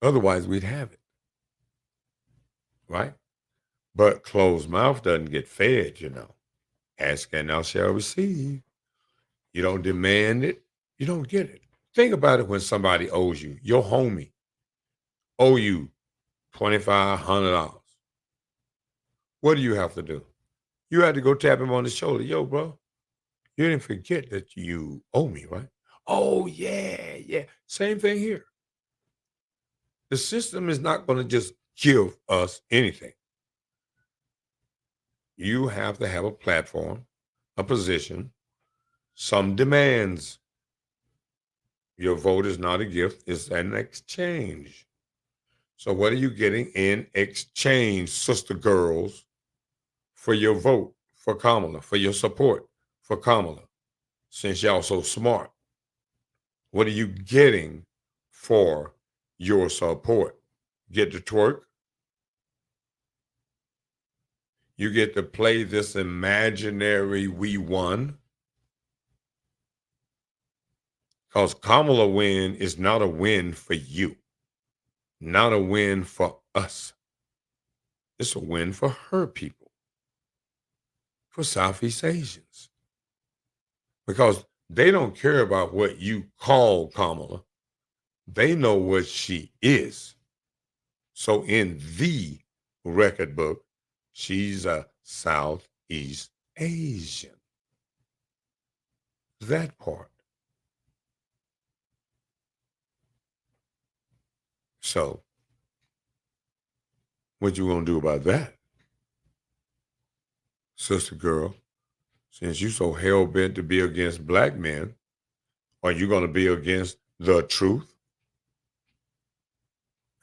Otherwise, we'd have it. Right? But closed mouth doesn't get fed, you know. Ask and thou shalt receive. You don't demand it, you don't get it. Think about it when somebody owes you. Your homie owe you $2,500. What do you have to do? You have to go tap him on the shoulder. Yo, bro, you didn't forget that you owe me, right? Oh, yeah, yeah. Same thing here. The system is not going to just give us anything. You have to have a platform, a position, some demands. Your vote is not a gift, it's an exchange. So what are you getting in exchange, sister girls, for your vote for Kamala, for your support for Kamala? Since y'all so smart, what are you getting for your support? Get to twerk? You get to play this imaginary we won? Because Kamala win is not a win for you, not a win for us. It's a win for her people, for Southeast Asians. because they don't care about what you call Kamala. They know what she is. So in the record book, she's a Southeast Asian. That part. So what you gonna do about that, sister girl? Since you so hell-bent to be against black men, are you gonna be against the truth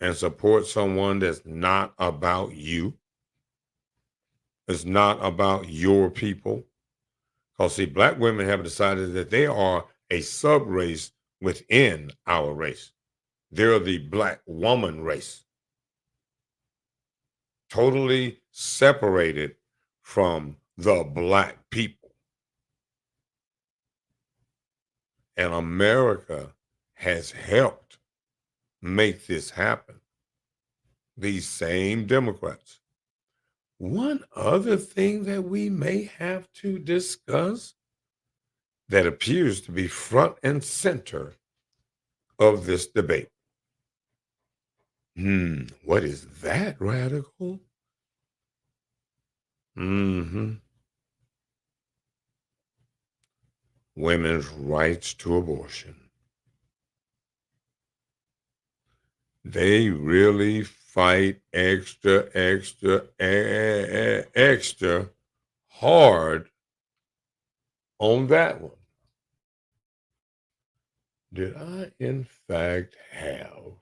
and support someone that's not about you? It's not about your people. Because see, black women have decided that they are a sub-race within our race. They're the black woman race. Totally separated from the black people. And America has helped make this happen. These same Democrats. One other thing that we may have to discuss that appears to be front and center of this debate. What is that, Radical? Women's rights to abortion. They really fight extra hard on that one. Did I, in fact, have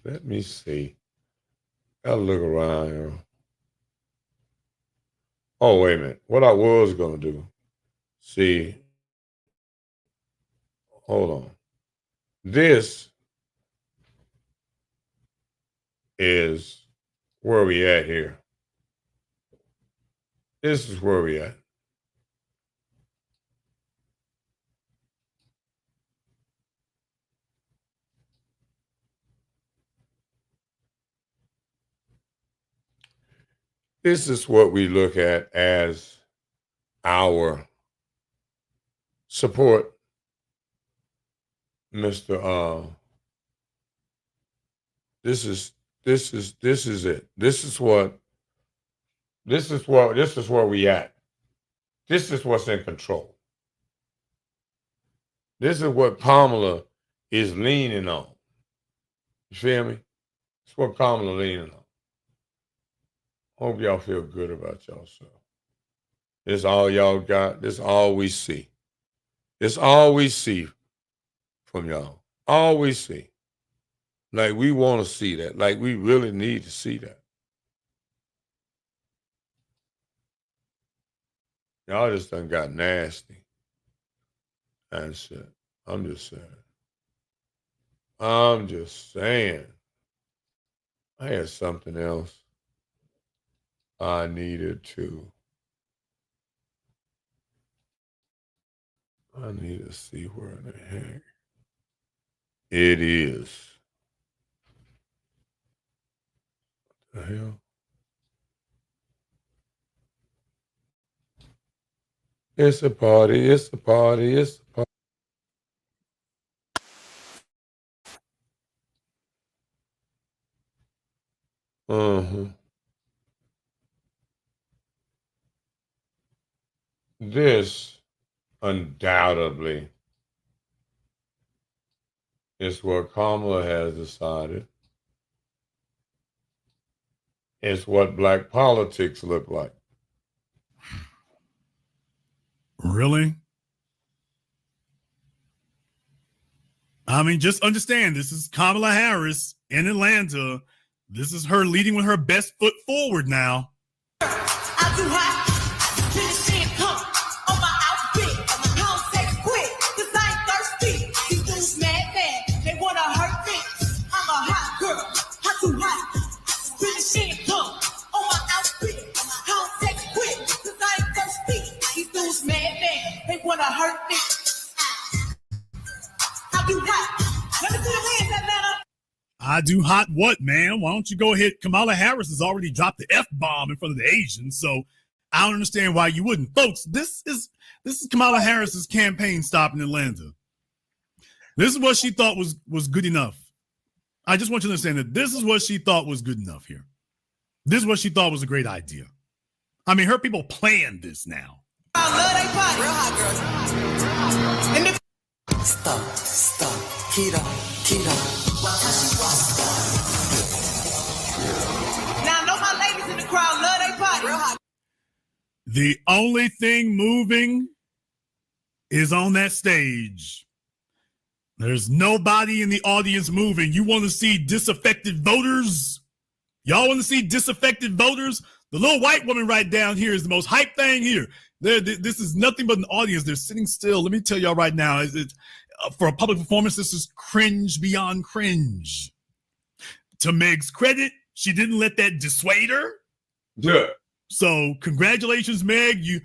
let me see. Gotta look around here. Oh, wait a minute. What I was gonna do, see, hold on. This is where we at here. This is where we at. This is what we look at as our support, Mr. This is it. This is where we at. This is what's in control. This is what Kamala is leaning on. You feel me? It's what Kamala leaning on. Hope y'all feel good about yourself. This all y'all got. This all we see. This all we see from y'all. All we see. Like we want to see that. Like we really need to see that. Y'all just done got nasty. And shit. I'm just saying. I had something else I needed to. I need to see where in the heck it is. What the hell? It's a party, it's a party, it's a party. This undoubtedly is what Kamala has decided. It's what black politics look like. Really? I mean, just understand this is Kamala Harris in Atlanta. This is her leading with her best foot forward now. Wanna hurt me? I do what? Let me see your hands, Atlanta. I do hot what, man? Why don't you go ahead? Kamala Harris has already dropped the F-bomb in front of the Asians, so I don't understand why you wouldn't. Folks, this is Kamala Harris's campaign stop in Atlanta. This is what she thought was good enough. I just want you to understand that this is what she thought was good enough here. This is what she thought was a great idea. I mean, her people planned this now. I love they party. Real hot girls. And if Stop, keto. now I know my ladies in the crowd love they party. Real hot. The only thing moving is on that stage. There's nobody in the audience moving. You want to see disaffected voters? Y'all want to see disaffected voters? The little white woman right down here is the most hype thing here. This is nothing but an audience. They're sitting still. Let me tell y'all right now, for a public performance, this is cringe beyond cringe. To Meg's credit, she didn't let that dissuade her. Yeah. So congratulations, Meg. You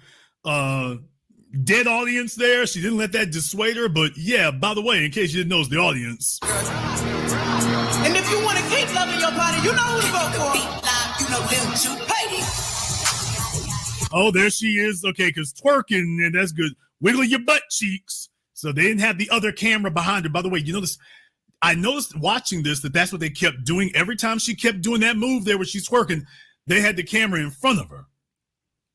dead audience there. She didn't let that dissuade her. But yeah, by the way, in case you didn't know, it's the audience. And if you want to keep loving your body, you know who to vote for. Oh, there she is. Okay, because twerking, and that's good. Wiggle your butt cheeks. So they didn't have the other camera behind her. By the way, you know this. I noticed watching this that's what they kept doing. Every time she kept doing that move there where she's twerking, they had the camera in front of her.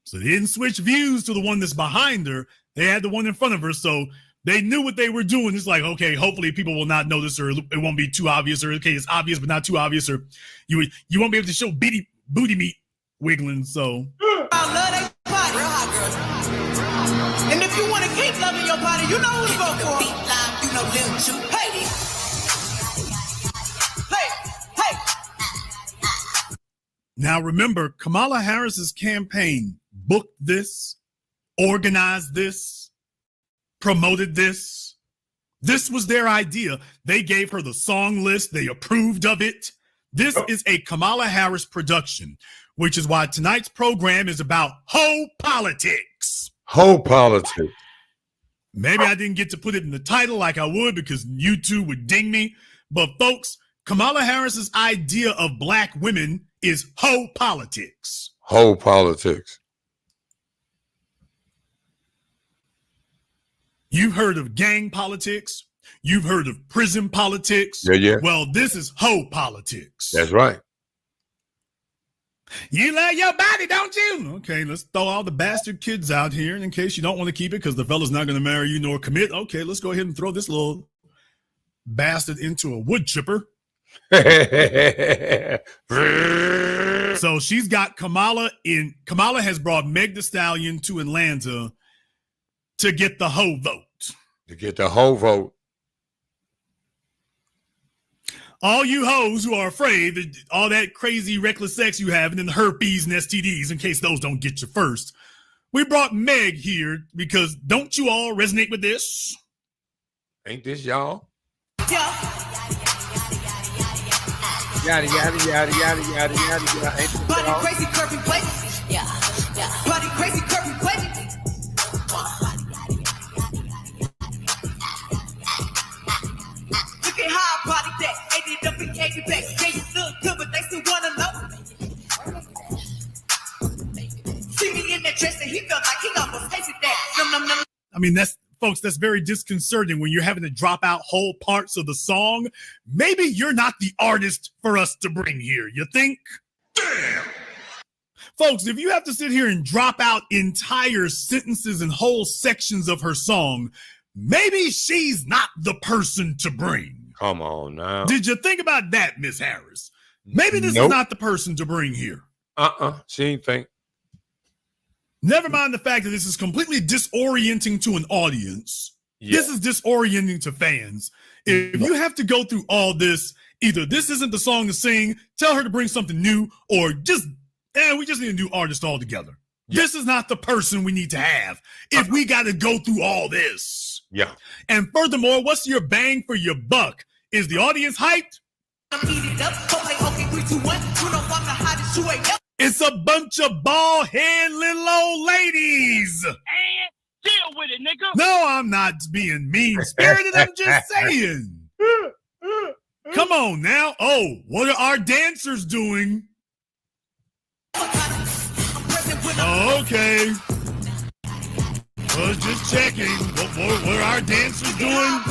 So they didn't switch views to the one that's behind her. They had the one in front of her. So they knew what they were doing. It's like, okay, hopefully people will not notice, or it won't be too obvious, or okay, it's obvious but not too obvious, or you won't be able to show booty meat wiggling. So I love they party. Real hot girls. And if you want to keep loving your body, you know who to vote for. Hey. now remember, Kamala Harris's campaign booked this, organized this, promoted this. This was their idea. They gave her the song list. They approved of it. This is a Kamala Harris production, which is why tonight's program is about hoe politics. Hoe politics. Maybe I didn't get to put it in the title like I would because YouTube would ding me. But folks, Kamala Harris's idea of black women is hoe politics. Hoe politics. You've heard of gang politics. You've heard of prison politics. Yeah. Well, this is hoe politics. That's right. You love your body, don't you? Okay, let's throw all the bastard kids out here in case you don't want to keep it because the fella's not going to marry you nor commit. Okay, let's go ahead and throw this little bastard into a wood chipper. So she's got Kamala in. Kamala has brought Meg Thee Stallion to Atlanta to get the hoe vote. To get the hoe vote. All you hoes who are afraid that all that crazy reckless sex you have and then the herpes and STDs, in case those don't get you first. We brought Meg here because don't you all resonate with this? Ain't this y'all? Yeah. Yada yada. Ain't this Body y'all? crazy, curvy, play. Yeah. Body crazy, curvy, play. Look at how I body that. Ate it up and ate it back. They look good, but they still wanna know. See me in that dress and he felt like he almost tasted that. Nom. I mean, that's very disconcerting when you're having to drop out whole parts of the song. Maybe you're not the artist for us to bring here. You think? Damn. Folks, if you have to sit here and drop out entire sentences and whole sections of her song, maybe she's not the person to bring. Come on now. Did you think about that, Miss Harris? Maybe this is not the person to bring here. She ain't think. Never mind the fact that this is completely disorienting to an audience. Yeah. This is disorienting to fans. If you have to go through all this, either this isn't the song to sing, tell her to bring something new, or just, we just need a new artist altogether. Yeah. This is not the person we need to have if we got to go through all this. Yeah. And furthermore, what's your bang for your buck? Is the audience hyped? It's a bunch of bald-head little old ladies. And deal with it, nigga. No, I'm not being mean-spirited. I'm just saying. Come on now. Oh, what are our dancers doing? Okay. Was just checking. What are our dancers doing?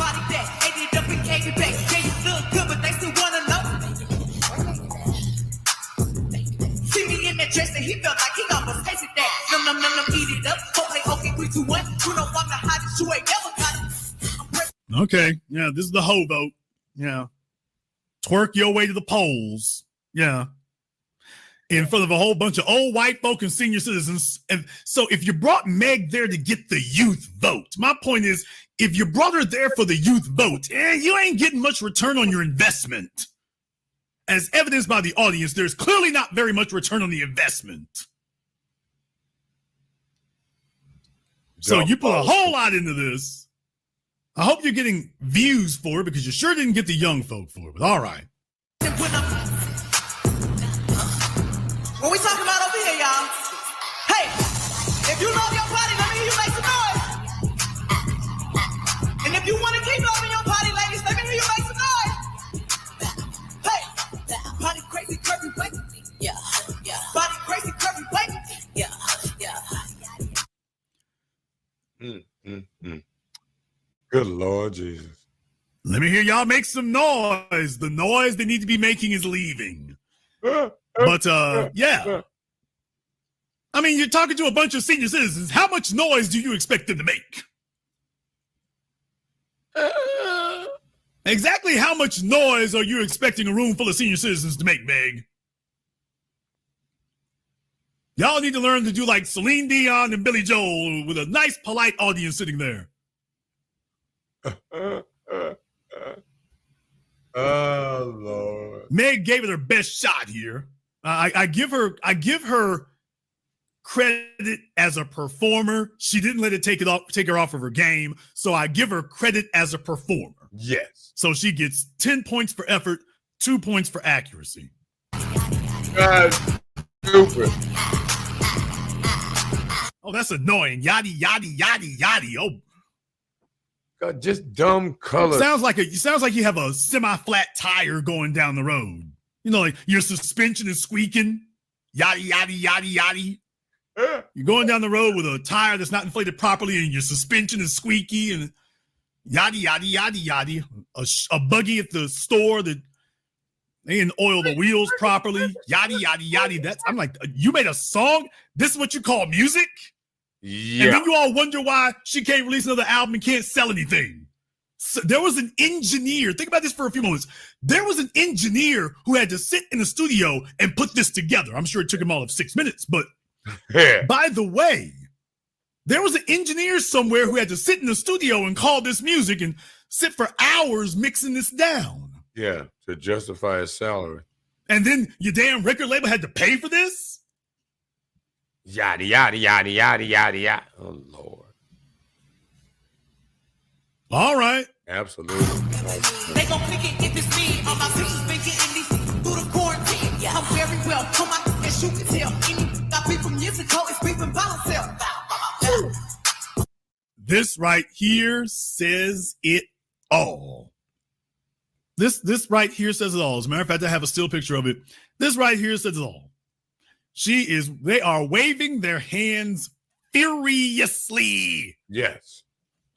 See me in that dress and he felt like he almost tasted that. Eat it up. Okay, 3, 2, 1. You know I'm the hottest. You ain't never got it. Okay. Yeah, this is the hoe vote. Yeah. Twerk your way to the polls. Yeah. In front of a whole bunch of old white folk and senior citizens. And so if you brought Meg there to get the youth vote, my point is, if you brought her there for the youth vote, you ain't getting much return on your investment. As evidenced by the audience, there's clearly not very much return on the investment. So you put a whole lot into this. I hope you're getting views for it because you sure didn't get the young folk for it, but all right. What we talking about over here, y'all? Hey, if you love your body, let me hear you make some noise. And if you want to keep loving your body, ladies, let me hear you make some noise. Hey, body crazy, curvy, wait. Yeah, yeah. Body crazy, curvy, wait. Yeah, yeah. Good Lord Jesus. Let me hear y'all make some noise. The noise they need to be making is leaving. But yeah. I mean, you're talking to a bunch of senior citizens. How much noise do you expect them to make? Exactly how much noise are you expecting a room full of senior citizens to make, Meg? Y'all need to learn to do like Celine Dion and Billy Joel with a nice, polite audience sitting there. Oh Lord. Meg gave it her best shot here. I give her credit as a performer. She didn't let it take her off of her game. So I give her credit as a performer. Yes. So she gets 10 points for effort, 2 points for accuracy. God, stupid. Oh, that's annoying. Yaddy, yaddy, yaddy, yaddy. Oh. God, just dumb color. Sounds like you have a semi-flat tire going down the road. You know, like your suspension is squeaking. Yaddy, yaddy, yaddy, yaddy. You're going down the road with a tire that's not inflated properly and your suspension is squeaky and yaddy, yaddy, yaddy, yaddy. A buggy at the store that they didn't oil the wheels properly. Yaddy, yaddy, yaddy. I'm like, you made a song? This is what you call music? Yeah. And then you all wonder why she can't release another album and can't sell anything. So there was an engineer. Think about this for a few moments. There was an engineer who had to sit in the studio and put this together. I'm sure it took him all of 6 minutes. But by the way, there was an engineer somewhere who had to sit in the studio and call this music and sit for hours mixing this down. Yeah, to justify his salary. And then your damn record label had to pay for this? Yada, yada, yada, yada, yada, yada. Oh, Lord. All right. Absolutely. They gon' pick it if it's me. All my pictures been getting these through the quarantine. Yeah, I'm very well. Come on, as you can tell. Got people from years ago, it's beeping by myself. This right here says it all. This right here says it all. As a matter of fact, I have a still picture of it. This right here says it all. They are waving their hands furiously. Yes.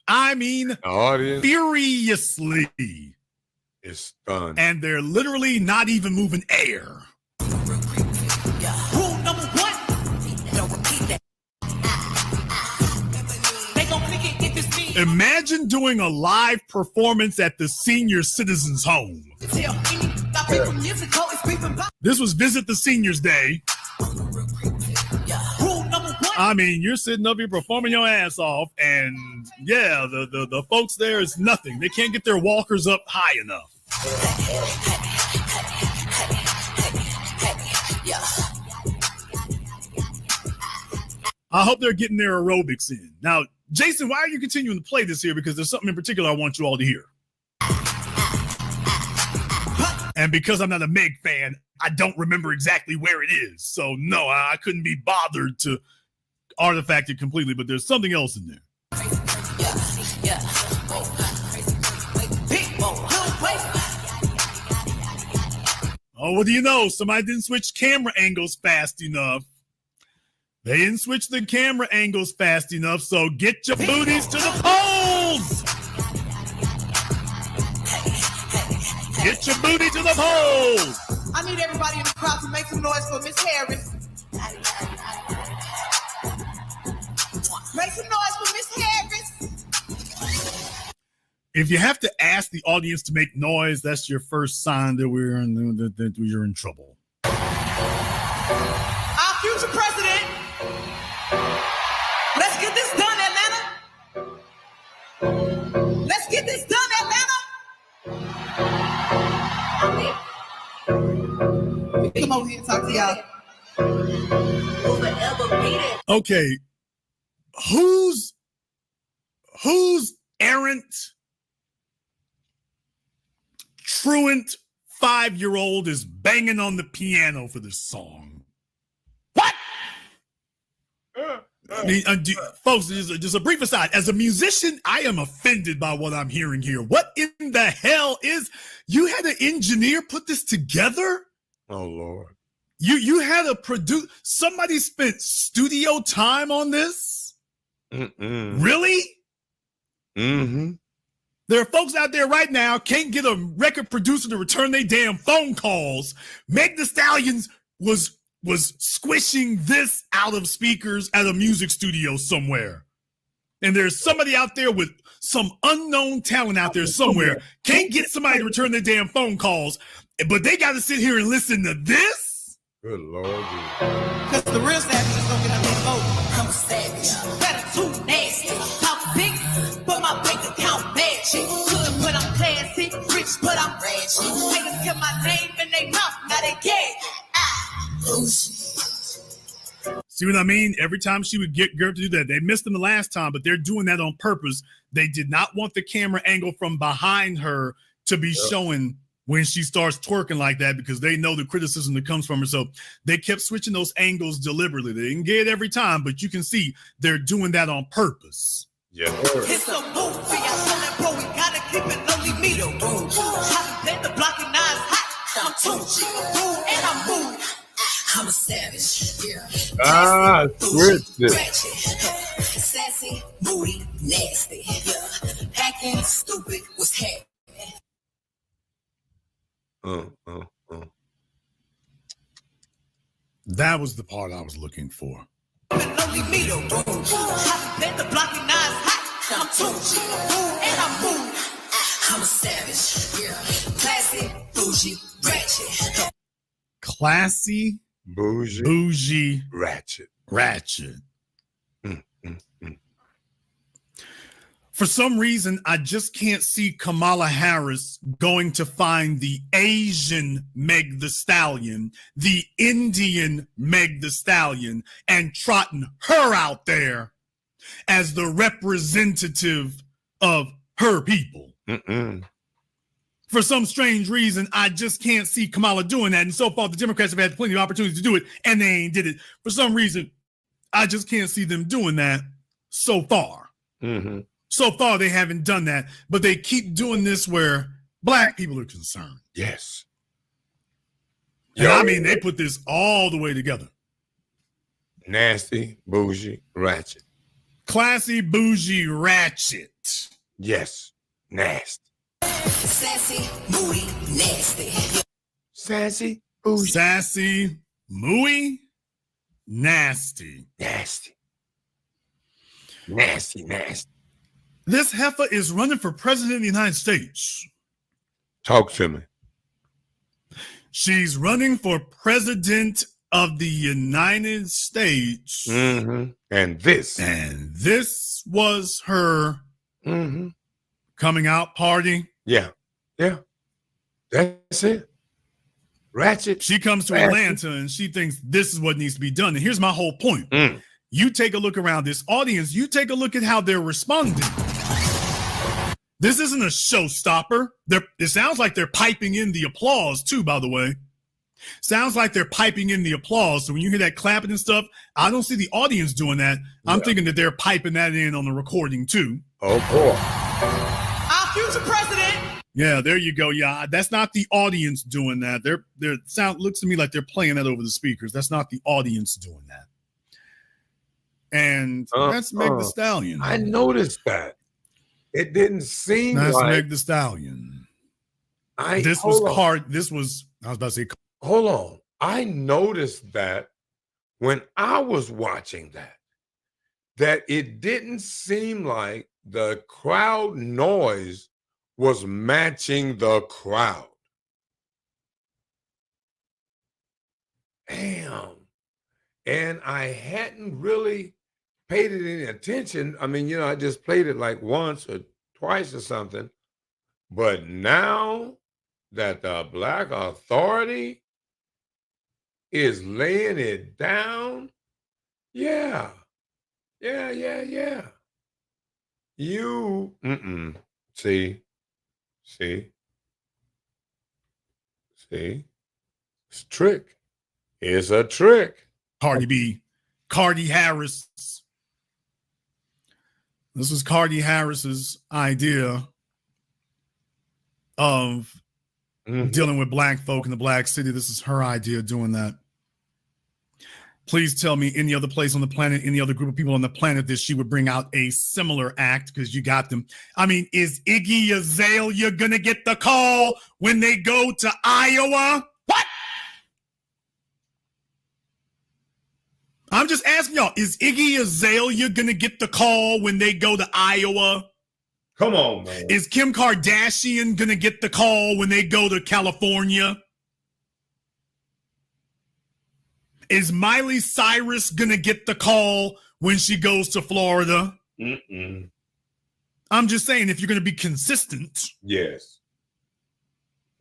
I mean, the audience furiously. Is stunned. And they're literally not even moving air. Rule number 1. Don't repeat that. They gon' pick it if it's me. Imagine doing a live performance at the senior citizens' home. This was Visit the Seniors Day. I mean, you're sitting up here performing your ass off, and yeah, the folks there is nothing. They can't get their walkers up high enough. I hope they're getting their aerobics in. Now, Jason, why are you continuing to play this here? Because there's something in particular I want you all to hear. And because I'm not a Meg fan, I don't remember exactly where it is. So, no, I couldn't be bothered to artifact it completely, but there's something else in there. Oh, what do you know? Somebody didn't switch camera angles fast enough. They didn't switch the camera angles fast enough, so get your booties to the polls! Get your booty to the polls! I need everybody in the crowd to make some noise for Miss Harris. Make some noise for Miss Harris. If you have to ask the audience to make noise, that's your first sign that you're in trouble. Our future president. Let's get this done, Atlanta. Let's get this done, Atlanta. Come over here and talk to y'all. Okay, who's errant, truant 5-year-old is banging on the piano for this song? What? I mean, folks, just a brief aside. As a musician, I am offended by what I'm hearing here. What in the hell is? You had an engineer put this together? Oh Lord! You had a produce. Somebody spent studio time on this? Really? Mm-hmm. There are folks out there right now can't get a record producer to return their damn phone calls. Meg Thee Stallion was squishing this out of speakers at a music studio somewhere. And there's somebody out there with some unknown talent out there somewhere, can't get somebody to return their damn phone calls, but they got to sit here and listen to this? Good Lord. Because the real savage is going to get up and vote. I'm a savage. Better too nasty. Talk big, but my bank account magic. Good, but I'm classy. Rich, but I'm ratchet. Haters kept my name in their mouth, now they gay. See what I mean? Every time she would get Gert to do that, they missed them the last time, but they're doing that on purpose. They did not want the camera angle from behind her to be showing when she starts twerking like that, because they know the criticism that comes from her. So they kept switching those angles deliberately. They didn't get it every time, but you can see they're doing that on purpose. Yeah. It's a movie. I told that bro, we gotta keep it lonely meter. Happy let the block and nines hot. I'm Tucci, and I'm moving. I'm a savage. Yeah. Scripted. Sassy, booty, nasty. Yeah. Acting stupid was happy. That was the part I was looking for. Lonely meter. Happy let the block and nines hot. I'm Tucci, and I'm moving. I'm a savage. Yeah. Classy, bougie, ratchet. Classy, bougie, ratchet. For some reason, I just can't see Kamala Harris going to find the Asian Meg Thee Stallion, the Indian Meg Thee Stallion, and trotting her out there as the representative of her people. For some strange reason, I just can't see Kamala doing that. And so far, the Democrats have had plenty of opportunities to do it, and they ain't did it. For some reason, I just can't see them doing that so far. So far, they haven't done that, but they keep doing this where Black people are concerned. Yes. And I mean, they put this all the way together. Nasty, bougie, ratchet. Classy, bougie, ratchet. Yes. Nasty. Sassy, moody, nasty. Sassy, bougie. Sassy, mooey, nasty. Nasty. Nasty, nasty. This heifer is running for president of the United States. Talk to me. She's running for president of the United States. And this was her coming out party. Yeah. That's it. Ratchet. She comes to Atlanta and she thinks this is what needs to be done. And here's my whole point. You take a look around this audience. You take a look at how they're responding. This isn't a showstopper. It sounds like they're piping in the applause too, by the way. Sounds like they're piping in the applause. So when you hear that clapping and stuff, I don't see the audience doing that. I'm thinking that they're piping that in on the recording too. Oh boy. Our future president. Yeah, there you go. Yeah, that's not the audience doing that. Their sound looks to me like they're playing that over the speakers. That's not the audience doing that. And that's Meg the Stallion. I noticed that. It didn't seem that's like Meg the Stallion. I was about to say. Hold on. I noticed that when I was watching that it didn't seem like the crowd noise was matching the crowd. Damn. And I hadn't really paid it any attention. I mean, I just played it like once or twice or something. But now that the Black Authority is laying it down, yeah. See, it's a trick. It's a trick. Cardi Harris. This was Cardi Harris's idea of dealing with black folk in the black city. This is her idea of doing that. Please tell me any other place on the planet, any other group of people on the planet that she would bring out a similar act, because you got them. I mean, is Iggy Azalea gonna get the call when they go to Iowa? What? I'm just asking y'all, is Iggy Azalea gonna get the call when they go to Iowa? Come on, man. Is Kim Kardashian gonna get the call when they go to California? Is Miley Cyrus gonna get the call when she goes to Florida? I'm just saying, if you're gonna be consistent. Yes.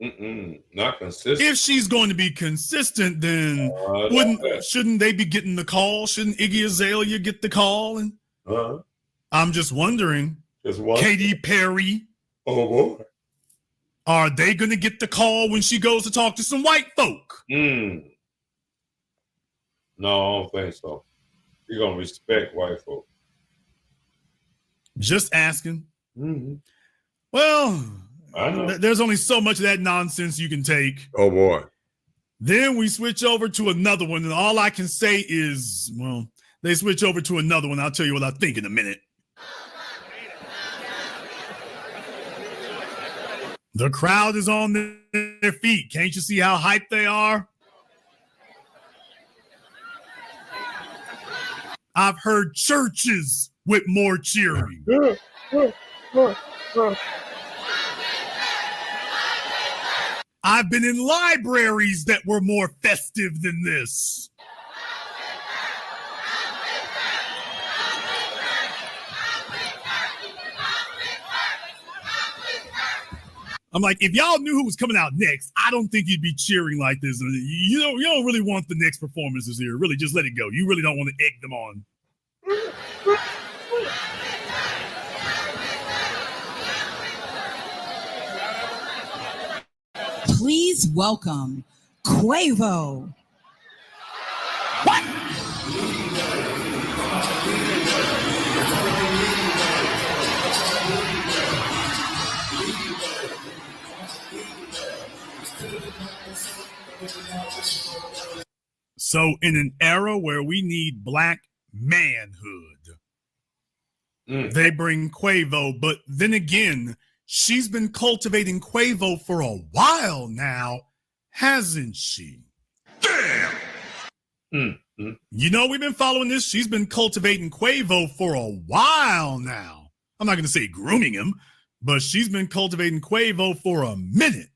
Not consistent. If she's going to be consistent, then shouldn't they be getting the call? Shouldn't Iggy Azalea get the call? And I'm just wondering. Katy Perry. Oh boy. Are they gonna get the call when she goes to talk to some white folk? No, I don't think so. You're going to respect white folk. Just asking. Well, I know. There's only so much of that nonsense you can take. Oh, boy. Then we switch over to another one, and all I can say is, well, they switch over to another one. I'll tell you what I think in a minute. The crowd is on their feet. Can't you see how hyped they are? I've heard churches with more cheering. I've been in libraries that were more festive than this. I'm like, if y'all knew who was coming out next, I don't think you'd be cheering like this. You don't really want the next performances here. Really, just let it go. You really don't want to egg them on. Please welcome Quavo. What? So in an era where we need black manhood, they bring Quavo. But then again, she's been cultivating Quavo for a while now, hasn't she? Damn! You know, we've been following this. She's been cultivating Quavo for a while now. I'm not going to say grooming him, but she's been cultivating Quavo for a minute,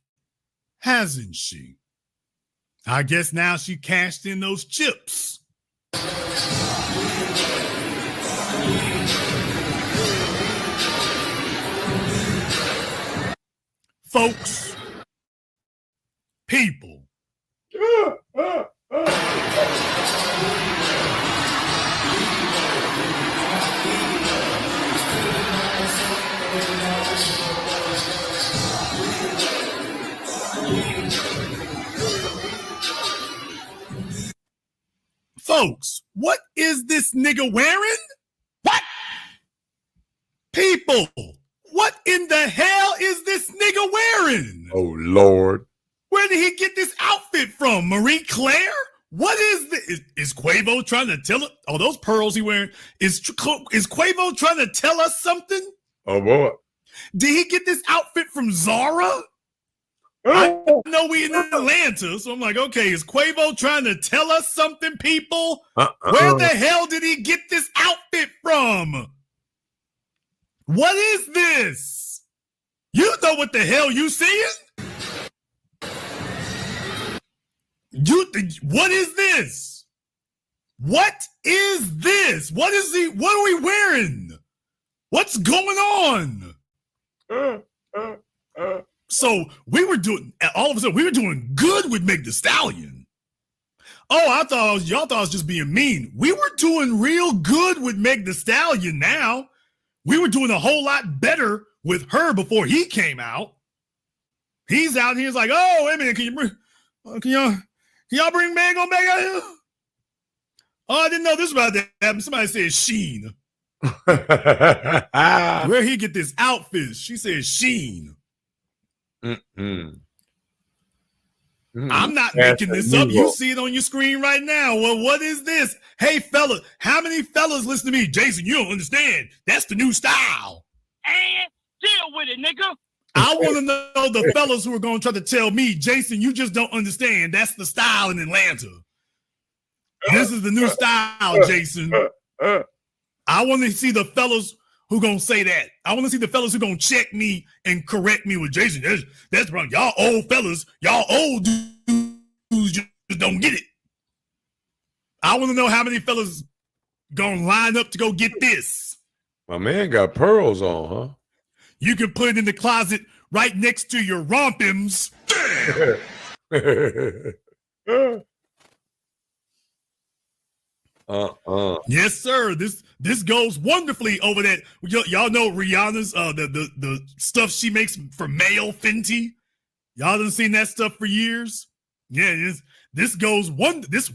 hasn't she? I guess now she cashed in those chips. Folks, people. Folks, what is this nigga wearing? What? People, What in the hell is this nigga wearing? Oh, Lord. Where did he get this outfit from? Marie Claire? What is this? Is Quavo trying to tell us? Oh, those pearls he wearing. Is Quavo trying to tell us something? Oh, boy. Did he get this outfit from Zara? I know we in Atlanta, so I'm like, okay, is Quavo trying to tell us something, people? Where the hell did he get this outfit from? What is this? You know what the hell you seeing? What is this? What is this? What are we wearing? What's going on? So all of a sudden we were doing good with Meg Thee Stallion. Oh, y'all thought I was just being mean. We were doing real good with Meg Thee Stallion now. We were doing a whole lot better with her before he came out. He's out here, he's like, oh, wait a minute, can y'all bring Meg on back out here? Oh, I didn't know this was about to happen. Somebody said Sheen. Where he get this outfit? She said Sheen. I'm not making this up. You see it on your screen right now. Well, what is this? Hey, fella, how many fellas listen to me? Jason, you don't understand. That's the new style. And deal with it, nigga. I want to know the fellas who are going to try to tell me, Jason, you just don't understand. That's the style in Atlanta. This is the new style, Jason. I want to see the fellas who gonna say that. I want to see the fellas who gonna check me and correct me with Jason. That's wrong. Y'all old fellas, y'all old dudes just don't get it. I want to know how many fellas gonna line up to go get this. My man got pearls on, huh? You can put it in the closet right next to your rompims. Yes, sir. This goes wonderfully over that. Y'all know Rihanna's the stuff she makes for male Fenty. Y'all done seen that stuff for years. Yeah, this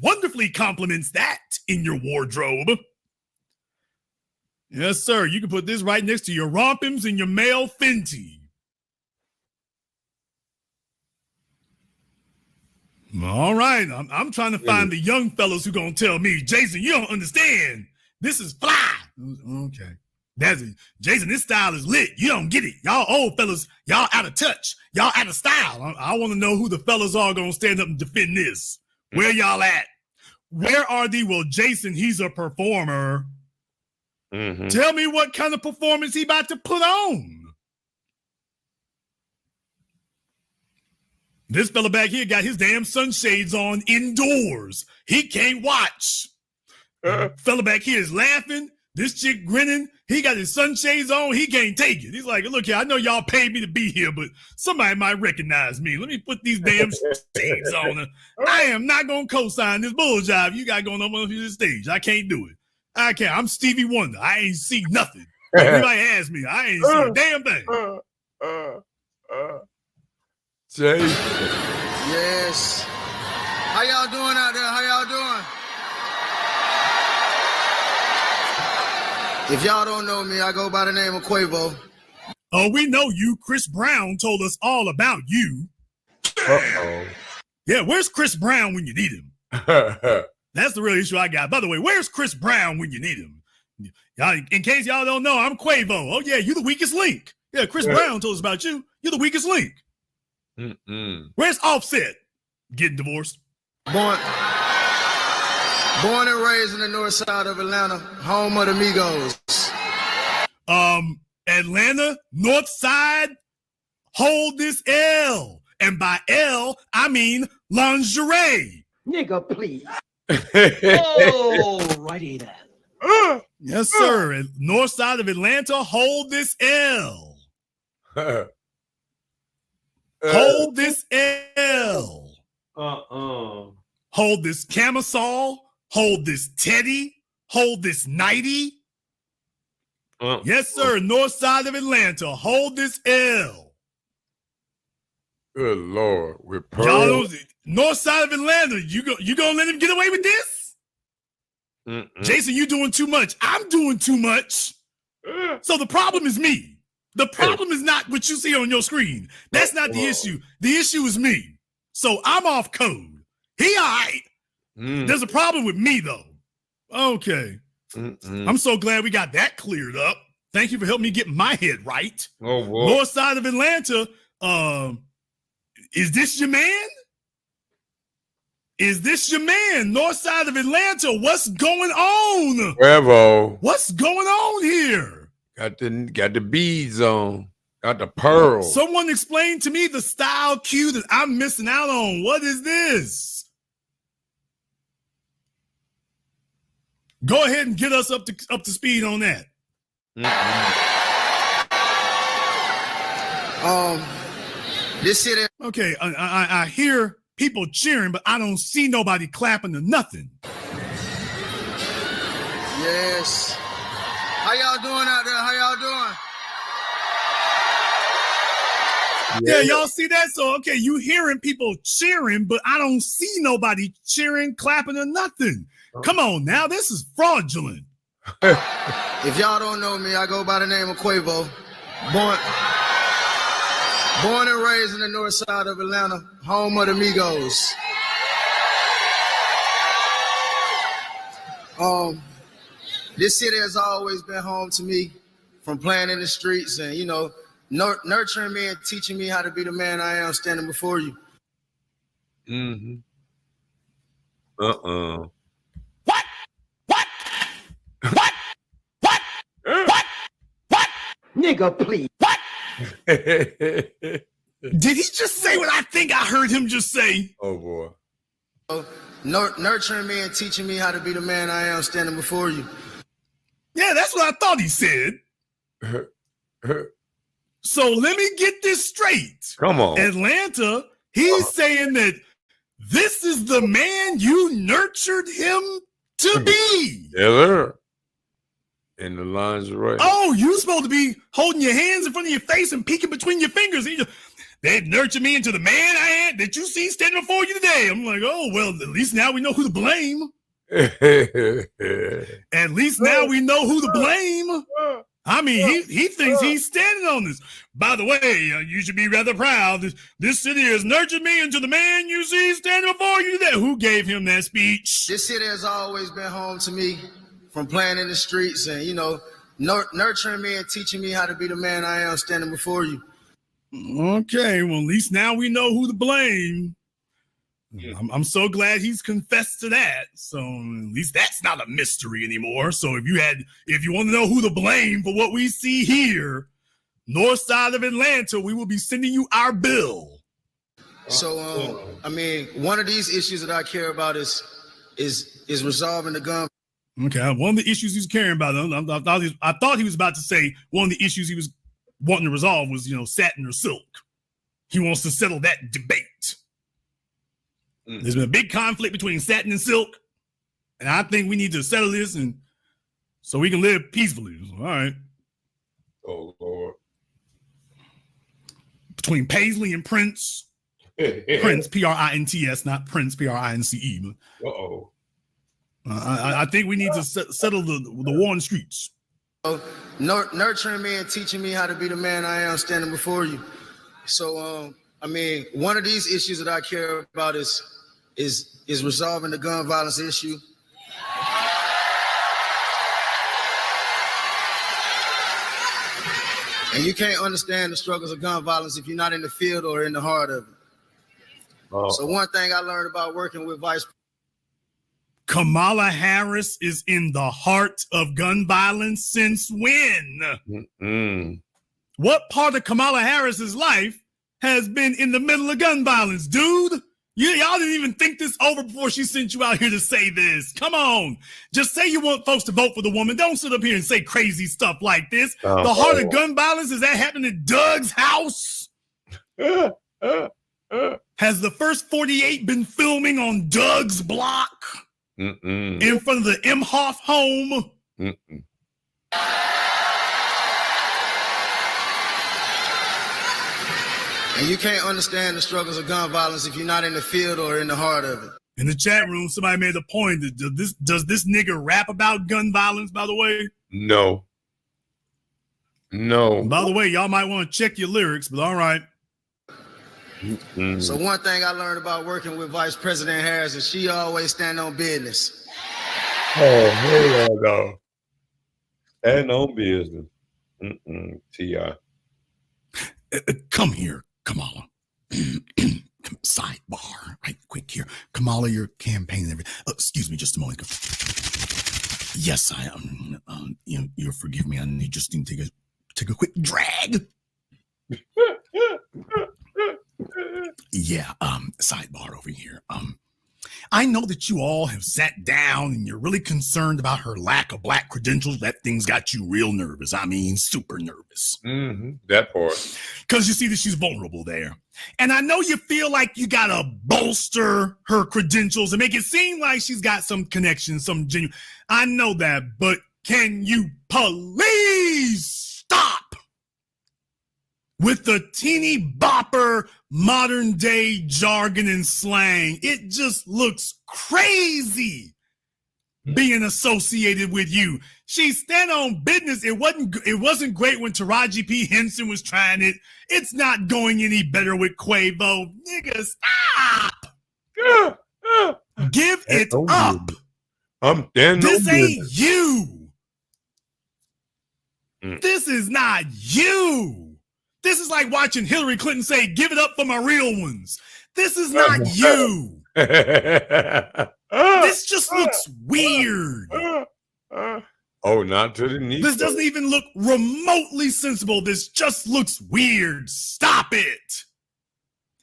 wonderfully complements that in your wardrobe. Yes, sir. You can put this right next to your rompims and your male Fenty. All right, I'm trying to find the young fellas who gonna tell me, Jason, you don't understand. This is fly. Okay, that's it. Jason, this style is lit. You don't get it. Y'all old fellas, y'all out of touch. Y'all out of style. I want to know who the fellas are gonna stand up and defend this. Where y'all at? Where are they? Well, Jason, he's a performer. Tell me what kind of performance he about to put on. This fella back here got his damn sunshades on indoors. He can't watch. Fella back here is laughing. This chick grinning. He got his sunshades on. He can't take it. He's like, look here, I know y'all paid me to be here, but somebody might recognize me. Let me put these damn shades on. I am not going to co-sign this bull job you got going on this stage. I can't do it. I can't. I'm Stevie Wonder. I ain't see nothing. Everybody asked me. I ain't see a damn thing. Jason. Yes. How y'all doing out there? How y'all doing? If y'all don't know me, I go by the name of Quavo. Oh, we know you. Chris Brown told us all about you. Uh-oh. Yeah, where's Chris Brown when you need him? That's the real issue I got. By the way, where's Chris Brown when you need him? Y'all, in case y'all don't know, I'm Quavo. Oh, yeah, you the weakest link. Yeah, Chris Brown told us about you. You're the weakest link. Where's Offset? Getting divorced. Born and raised in the north side of Atlanta, home of the Migos. Atlanta, north side, hold this L. And by L, I mean lingerie. Nigga, please. Alrighty then. Yes, sir. And north side of Atlanta, hold this L. Hold this L. Hold this camisole. Hold this teddy. Hold this nighty. Yes, sir. North side of Atlanta. Hold this L. Good Lord. With pearls. Y'all, north side of Atlanta. You gonna let him get away with this? Jason, you doing too much. I'm doing too much. So the problem is me. The problem is not what you see on your screen. That's not the issue. The issue is me. So I'm off code. He all right. There's a problem with me, though. Okay. I'm so glad we got that cleared up. Thank you for helping me get my head right. Oh, boy. North side of Atlanta, is this your man? Is this your man? North side of Atlanta, what's going on? Bravo. What's going on here? Got the beads on. Got the pearls. Someone explain to me the style cue that I'm missing out on. What is this? Go ahead and get us up to speed on that. This shit. Okay, I hear people cheering, but I don't see nobody clapping or nothing. Yes. How y'all doing out there? How y'all doing? Yeah, y'all see that? So, okay, you hearing people cheering, but I don't see nobody cheering, clapping, or nothing. Come on now, this is fraudulent. If y'all don't know me, I go by the name of Quavo. Born and raised in the north side of Atlanta, home of the Migos. This city has always been home to me, from playing in the streets and, you know, nurturing me and teaching me how to be the man I am standing before you. Nigga, please. What? Did he just say what I think I heard him just say? Oh, boy. Nurturing me and teaching me how to be the man I am standing before you. Yeah, that's what I thought he said. So let me get this straight. Come on. Atlanta, he's saying that this is the man you nurtured him to be. Yeah, sir. In the lingerie. Oh, you supposed to be holding your hands in front of your face and peeking between your fingers. They've nurtured me into the man I am that you see standing before you today. I'm like, oh, well, at least now we know who to blame. At least now we know who to blame. I mean, he thinks he's standing on this. By the way, you should be rather proud. This city has nurtured me into the man you see standing before you today. Who gave him that speech? This city has always been home to me, from playing in the streets and, you know, nurturing me and teaching me how to be the man I am standing before you. Okay, well, at least now we know who to blame. I'm so glad he's confessed to that. So at least that's not a mystery anymore. So if you want to know who to blame for what we see here, north side of Atlanta, we will be sending you our bill. So I mean, one of these issues that I care about is resolving the gun. Okay, one of the issues he's caring about, I thought he was about to say one of the issues he was wanting to resolve was, you know, satin or silk. He wants to settle that debate. There's been a big conflict between satin and silk, and I think we need to settle this and so we can live peacefully. All right. Oh, Lord. Between Paisley and Prince. Prince, Prints, not Prince, Prince. Uh-oh. I think we need to settle the war in the streets. Nurturing me and teaching me how to be the man I am standing before you. So, I mean, one of these issues that I care about is resolving the gun violence issue. And you can't understand the struggles of gun violence if you're not in the field or in the heart of it. Oh. So one thing I learned about working with Kamala Harris is in the heart of gun violence since when? What part of Kamala Harris's life has been in the middle of gun violence, dude? Y'all didn't even think this over before she sent you out here to say this. Come on. Just say you want folks to vote for the woman. Don't sit up here and say crazy stuff like this. The heart of gun violence, is that happening at Doug's house? Has the first 48 been filming on Doug's block? In front of the Imhoff home? And you can't understand the struggles of gun violence if you're not in the field or in the heart of it. In the chat room, somebody made a point. Does this nigga rap about gun violence, by the way? No. No. By the way, y'all might want to check your lyrics, but all right. So one thing I learned about working with Vice President Harris is she always stand on business. Oh, hell no. Stand on business. T.I. Come here, Kamala. Sidebar, right quick here. Kamala, your campaign and everything. Excuse me just a moment. Yes, I am. You'll forgive me. I just need to take a quick drag. Yeah, sidebar over here. I know that you all have sat down and you're really concerned about her lack of black credentials. That thing's got you real nervous. I mean, super nervous. That part. Because you see that she's vulnerable there. And I know you feel like you got to bolster her credentials and make it seem like she's got some connection, some genuine. I know that, but can you please stop with the teeny bopper modern day jargon and slang? It just looks crazy being associated with you. She stand on business. It wasn't great when Taraji P. Henson was trying it. It's not going any better with Quavo. Nigga, stop. Give it up. This ain't you. This is not you. This is like watching Hillary Clinton say, give it up for my real ones. This is not you. This just looks weird. Oh, not to the knee. This doesn't even look remotely sensible. This just looks weird. Stop it.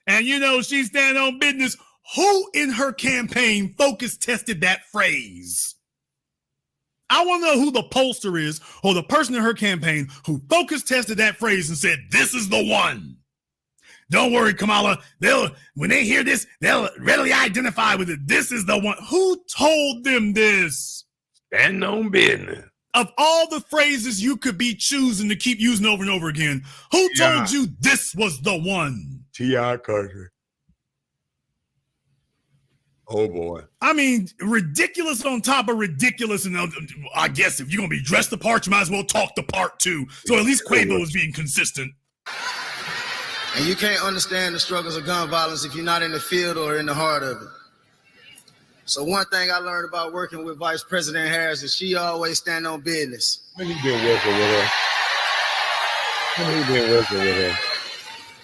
And you know, she's standing on business. Who in her campaign focus tested that phrase? I want to know who the pollster is or the person in her campaign who focus tested that phrase and said, this is the one. Don't worry, Kamala. When they hear this, they'll readily identify with it. This is the one. Who told them this? Stand on business. Of all the phrases you could be choosing to keep using over and over again, who told you this was the one? T.I. Country. Oh, boy. I mean, ridiculous on top of ridiculous. And I guess if you're going to be dressed the part, you might as well talk the part, too. So at least Quavo is being consistent. And you can't understand the struggles of gun violence if you're not in the field or in the heart of it. So one thing I learned about working with Vice President Harris is she always stand on business. When you been working with her?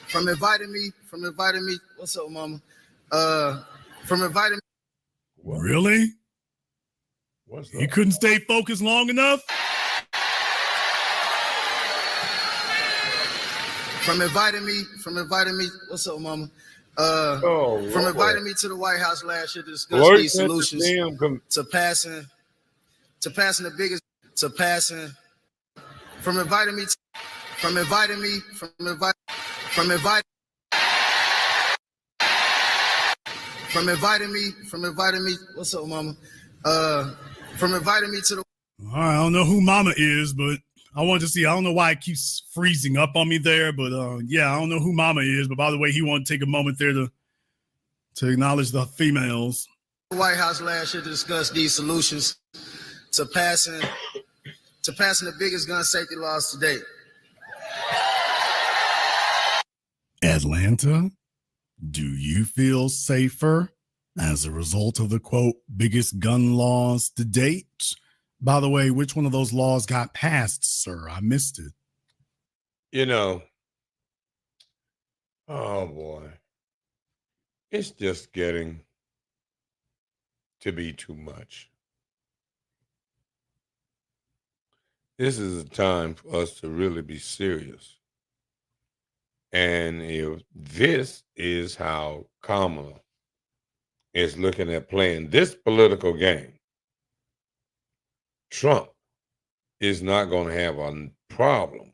From inviting me, what's up, mama? From inviting me. Really? What's that? You couldn't stay focused long enough? From inviting me, what's up, mama? From inviting me to the White House last year to discuss these solutions to passing the biggest, from inviting me, what's up, mama? From inviting me to the. All right, I don't know who mama is, but I want to see. I don't know why it keeps freezing up on me there, but yeah, I don't know who mama is. But by the way, he wanted to take a moment there to acknowledge the females. The White House last year to discuss these solutions to passing the biggest gun safety laws to date. Atlanta, do you feel safer as a result of the, quote, biggest gun laws to date? By the way, which one of those laws got passed, sir? I missed it. You know, oh boy, it's just getting to be too much. This is a time for us to really be serious. And if this is how Kamala is looking at playing this political game, Trump is not going to have a problem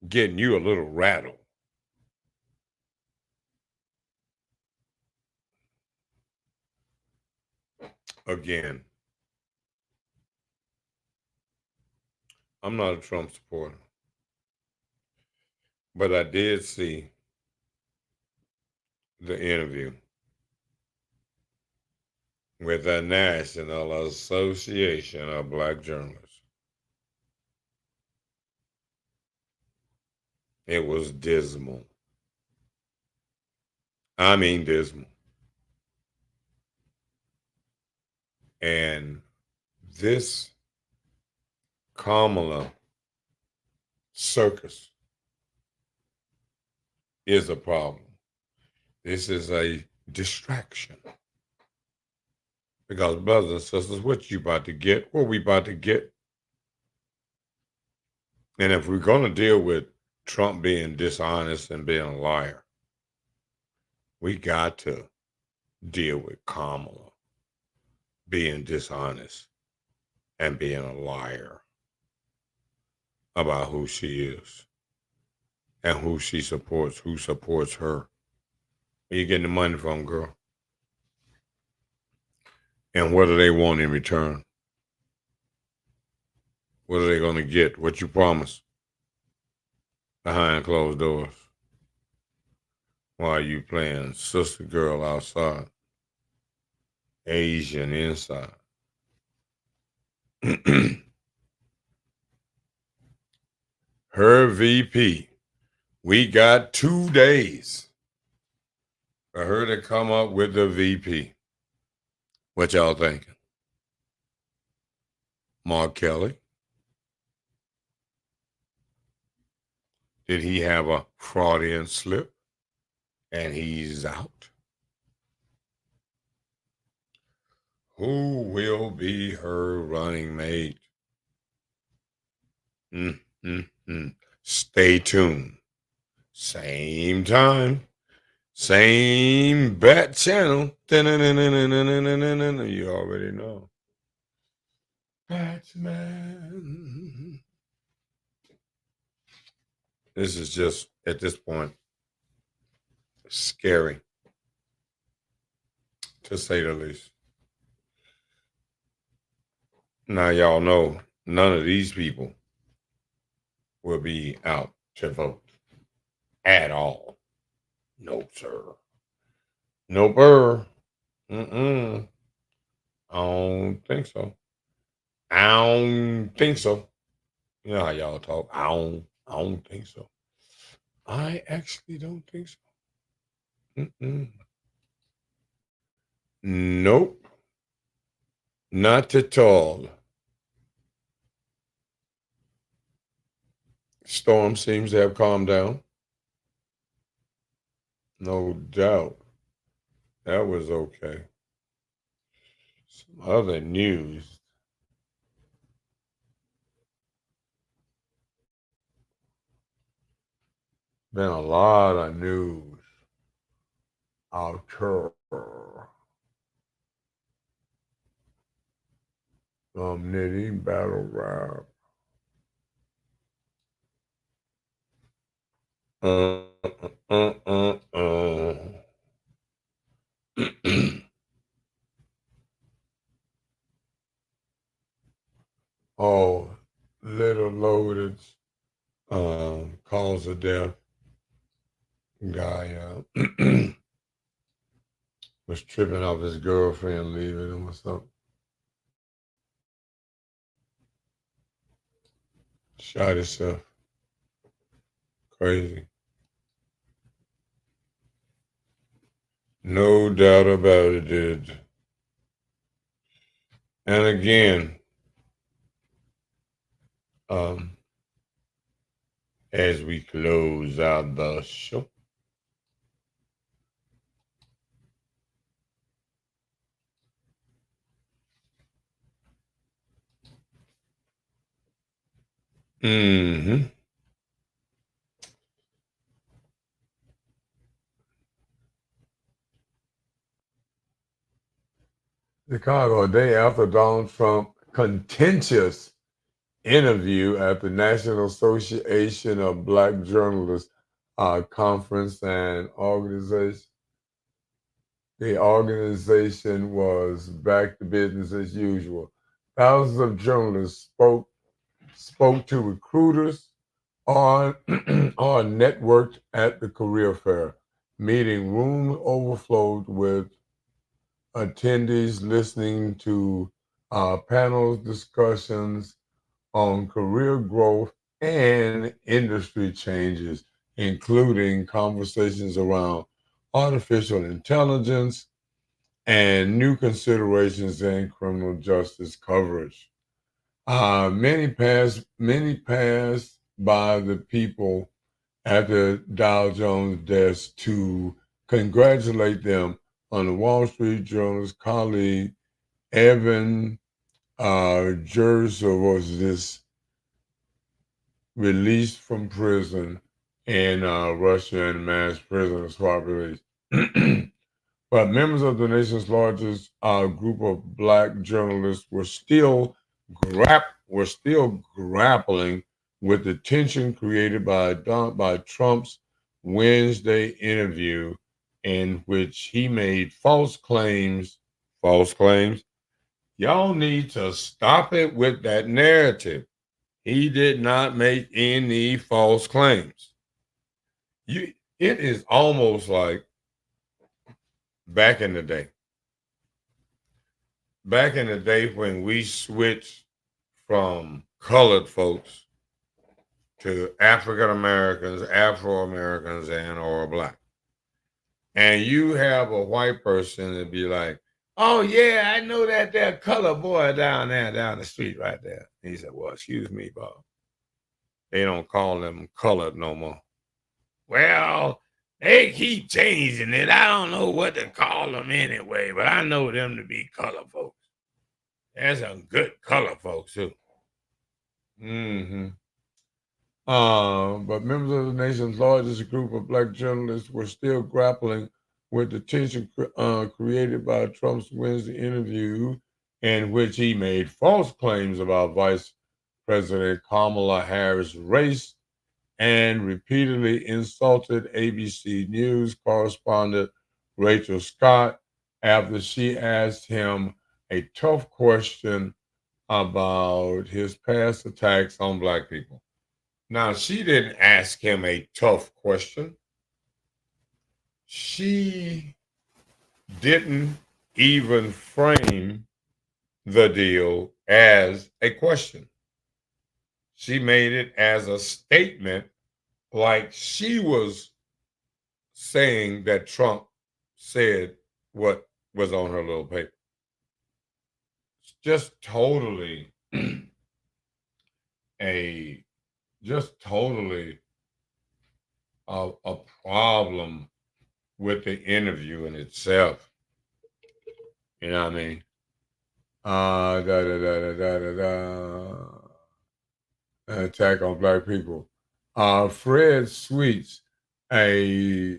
getting you a little rattled. Again, I'm not a Trump supporter, but I did see the interview with the National Association of Black Journalists. It was dismal. I mean, dismal. And this Kamala circus is a problem. This is a distraction. Because, brothers and sisters, what you about to get, what we about to get. And if we're going to deal with Trump being dishonest and being a liar, we got to deal with Kamala being dishonest and being a liar about who she is and who she supports, who supports her. Where you getting the money from, girl? And what do they want in return? What are they going to get? What you promised behind closed doors? While you playing sister girl outside, Asian inside. Her VP. We got 2 days for her to come up with the VP. What y'all thinking? Mark Kelly? Did he have a Freudian slip and he's out? Who will be her running mate? Stay tuned. Same time, same bat channel. You already know. Batman. This is just, at this point, scary, to say the least. Now, y'all know none of these people will be out to vote at all. Nope, sir. Nope, sir. I don't think so. I don't think so. You know how y'all talk. I don't think so. I actually don't think so. Nope. Not at all. Storm seems to have calmed down. No doubt. That was okay. Some other news. Been a lot of news out here. Some nitty battle rap. Oh, little loaded cause of death. Guy was tripping off his girlfriend leaving him or something. Shot himself. Crazy. No doubt about it, dude. And again, as we close out the show, Chicago, a day after Donald Trump contentious interview at the National Association of Black Journalists conference and organization. The organization was back to business as usual. Thousands of journalists spoke to recruiters on networked at the career fair. Meeting rooms overflowed with attendees listening to panels discussions on career growth and industry changes. including conversations around artificial intelligence and new considerations in criminal justice coverage. Many passed by the people at the Dow Jones desk to congratulate them on the Wall Street Journal's colleague Evan Jerzer was this released from prison in Russia and mass prison swap release. But members of the nation's largest group of black journalists were still grappling with the tension created by Trump's Wednesday interview, in which he made false claims. False claims. Y'all need to stop it with that narrative. He did not make any false claims. It is almost like back in the day. Back in the day when we switched from colored folks to African Americans, Afro Americans, and or black. And you have a white person that be like, oh yeah, I know that color boy down there, down the street right there. He said, well, excuse me, Bob. They don't call them colored no more. Well, they keep changing it. I don't know what to call them anyway, but I know them to be color folks. There's some good color folks too. Mm-hmm. But members of the nation's largest group of black journalists were still grappling with the tension created by Trump's Wednesday interview, in which he made false claims about Vice President Kamala Harris' race and repeatedly insulted ABC News correspondent Rachel Scott after she asked him a tough question about his past attacks on black people. Now, she didn't ask him a tough question. She didn't even frame the deal as a question. She made it as a statement, like she was saying that Trump said what was on her little paper. It's just totally a problem with the interview in itself. You know what I mean? Attack on black people. Fred Sweets, a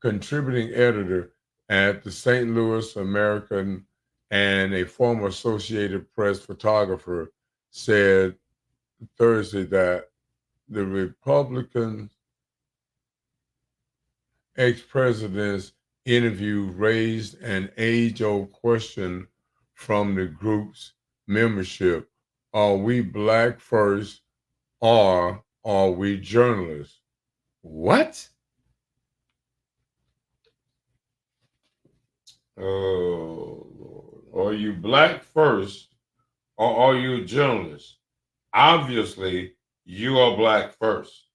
contributing editor at the St. Louis American and a former Associated Press photographer, said Thursday that the Republican ex-president's interview raised an age-old question from the group's membership. Are we black first, or are we journalists? What? Oh, Lord. Are you black first, or are you a journalist? Obviously, you are black first.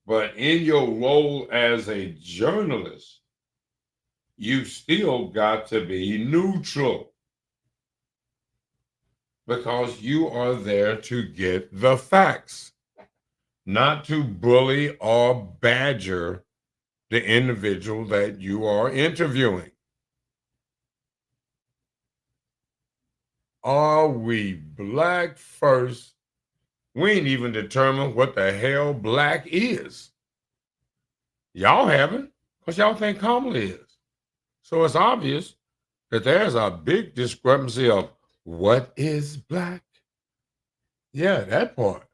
But in your role as a journalist, you still got to be neutral, because you are there to get the facts, not to bully or badger the individual that you are interviewing. Are we black first? We ain't even determined what the hell black is. Y'all haven't, because y'all think Kamala is. So it's obvious that there's a big discrepancy of what is black. Yeah, that part.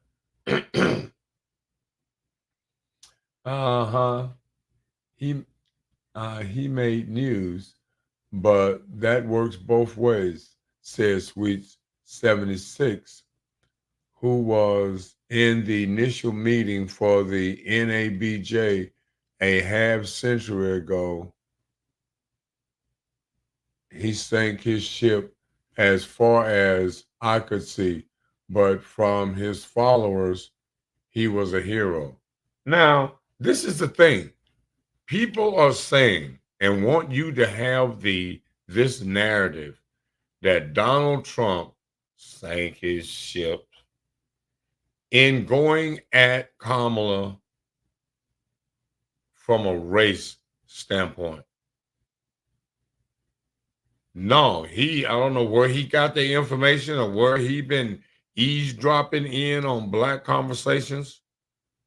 He made news, but that works both ways, says Sweets 76, who was in the initial meeting for the NABJ a half century ago. He sank his ship as far as I could see, but from his followers, he was a hero. Now, this is the thing. People are saying and want you to have this narrative that Donald Trump sank his ship in going at Kamala from a race standpoint. No, I don't know where he got the information or where he been eavesdropping in on black conversations,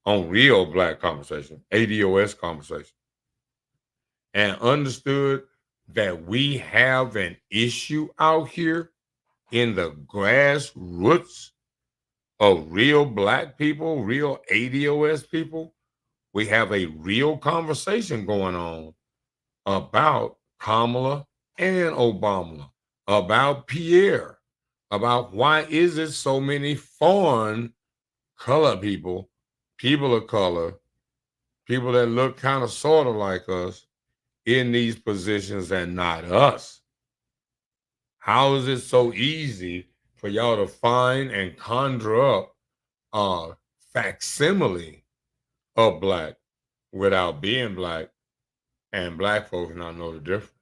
on real black conversation, ADOS conversation, and understood that we have an issue out here in the grassroots of real black people, real ADOS people. We have a real conversation going on about Kamala and Obama, about Pierre, about why is it so many foreign color people, people of color, people that look kind of sort of like us in these positions and not us. How is it so easy for y'all to find and conjure up a facsimile of black without being black and black folks not know the difference?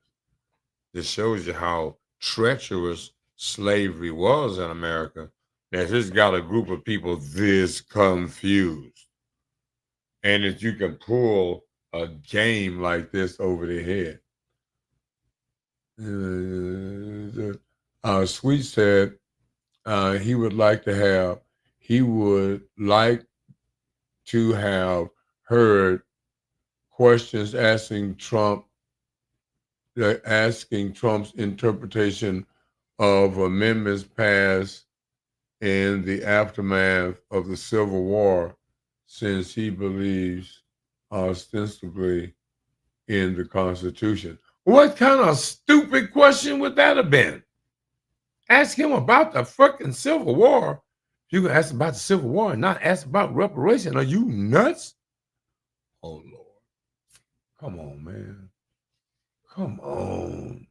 This shows you how treacherous slavery was in America, that it's got a group of people this confused. And that you can pull a game like this over their head. Sweet said he would like to have heard questions asking Trump's interpretation of amendments passed in the aftermath of the Civil War, since he believes ostensibly in the Constitution. What kind of stupid question would that have been? Ask him about the fucking Civil War. You can ask about the Civil War and not ask about reparation. Are you nuts? Oh, Lord. Come on, man. Come on.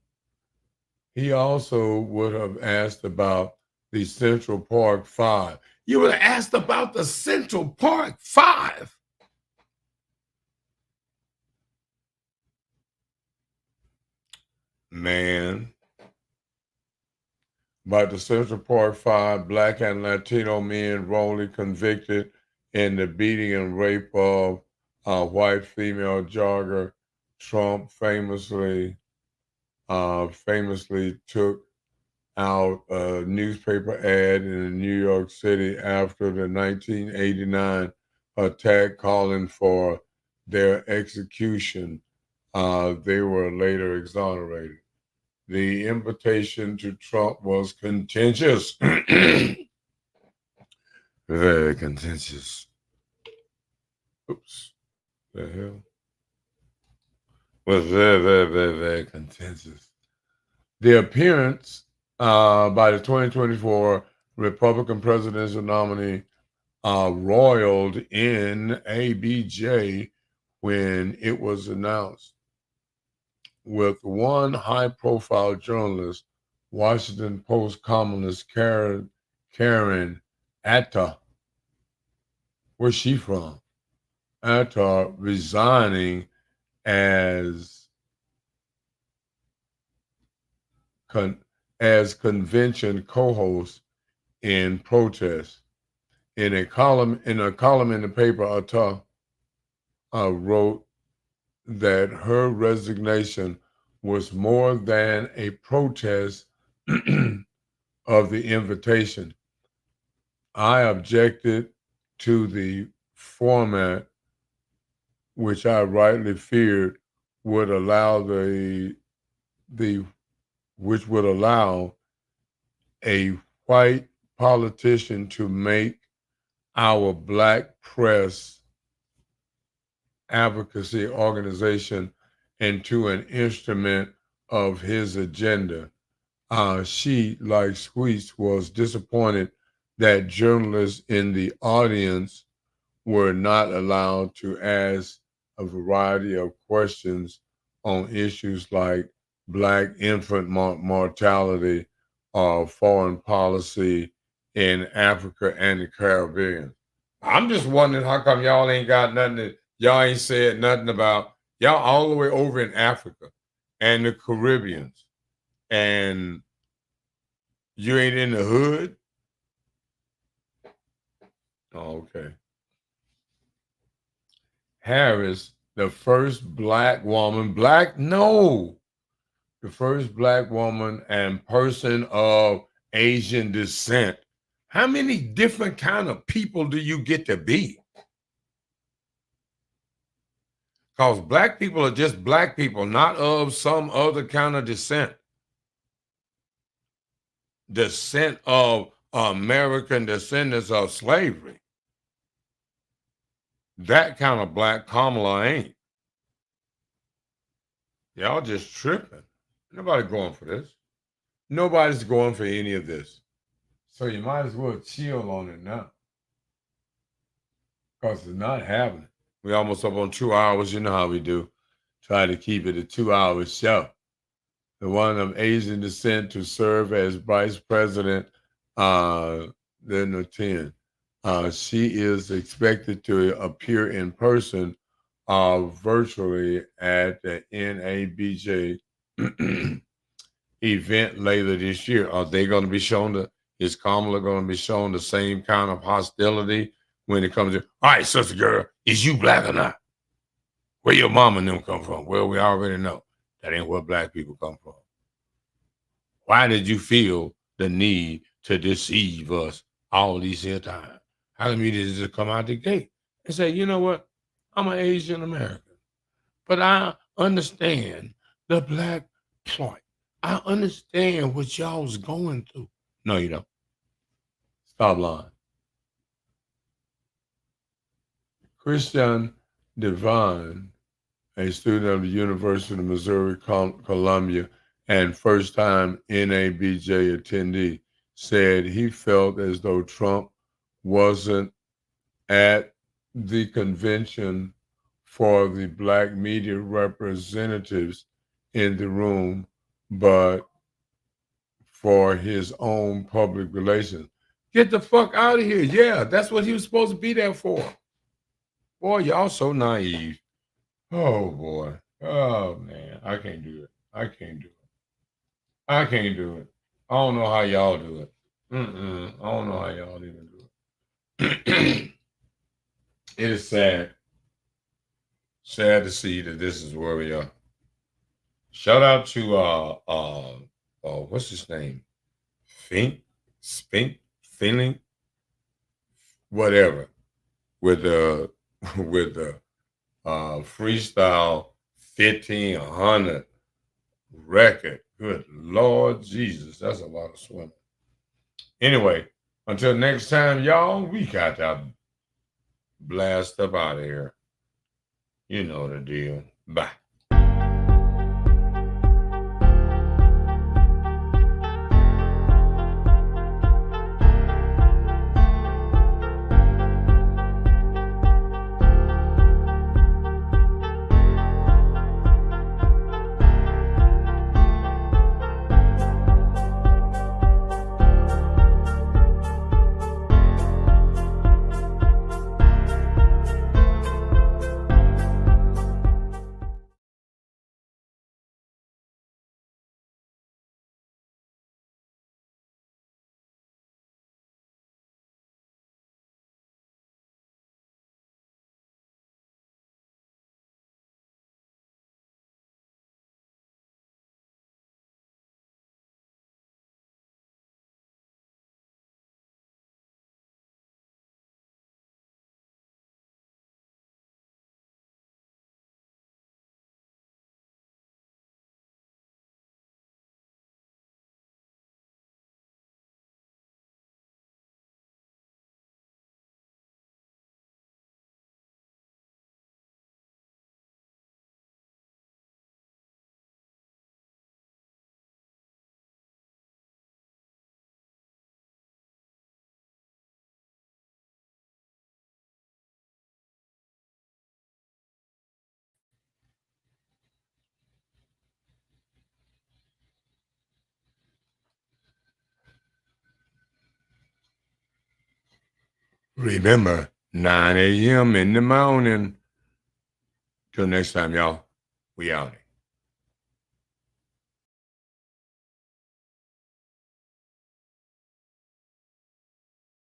He also would have asked about the Central Park 5. You would have asked about the Central Park 5. Man. About the Central Park 5, black and Latino men wrongly convicted in the beating and rape of a white female jogger. Trump famously took out a newspaper ad in New York City after the 1989 attack, calling for their execution. They were later exonerated. The invitation to Trump was contentious. Very contentious. Oops. The hell? Was very, very, very, very contentious. The appearance by the 2024 Republican presidential nominee roiled in ABJ when it was announced, with one high-profile journalist, Washington Post columnist Karen Atta, where's she from? Atta resigning as convention co-host in protest. In a column in the paper, Atta wrote that her resignation was more than a protest of the invitation. I objected to the format, which I rightly feared would allow which would allow a white politician to make our black press advocacy organization into an instrument of his agenda. She, like Squeeze, was disappointed that journalists in the audience were not allowed to ask a variety of questions on issues like black infant mortality or foreign policy in Africa and the Caribbean. I'm just wondering how come y'all ain't got nothing, y'all ain't said nothing about, y'all all the way over in Africa and the Caribbeans, and you ain't in the hood? Oh, okay. Harris, the first black woman, the first black woman and person of Asian descent. How many different kind of people do you get to be? Because black people are just black people, not of some other kind of descent. Descent of American descendants of slavery. That kind of black Kamala ain't. Y'all just tripping. Nobody going for this. Nobody's going for any of this. So you might as well chill on it now. Because it's not happening. We almost up on 2 hours. You know how we do. Try to keep it a 2-hour show. The one of Asian descent to serve as vice president, then the 10. She is expected to appear in person virtually at the NABJ event later this year. Are they going to be shown is Kamala going to be shown the same kind of hostility when it comes to, all right, sister girl, is you black or not? Where your mama and them come from? Well, we already know that ain't where black people come from. Why did you feel the need to deceive us all these here times? How come you didn't just come out the gate and say, you know what? I'm an Asian American, but I understand the black plight. I understand what y'all's going through. No, you don't. Stop lying. Christian Devine, a student of the University of Missouri, Columbia, and first-time NABJ attendee, said he felt as though Trump wasn't at the convention for the black media representatives in the room, but for his own public relations. Get the fuck out of here. Yeah, that's what he was supposed to be there for. Boy, y'all so naive. Oh, boy. Oh, man. I can't do it. I can't do it. I can't do it. I don't know how y'all do it. I don't know how y'all even do it. It is sad. Sad to see that this is where we are. Shout out to what's his name? Feeling, whatever. With the with the freestyle 1500 record. Good Lord Jesus, that's a lot of swimming. Anyway, until next time, y'all, we got to blast up out of here. You know the deal. Bye. Remember, 9 a.m. in the morning. Till next time, y'all. We out.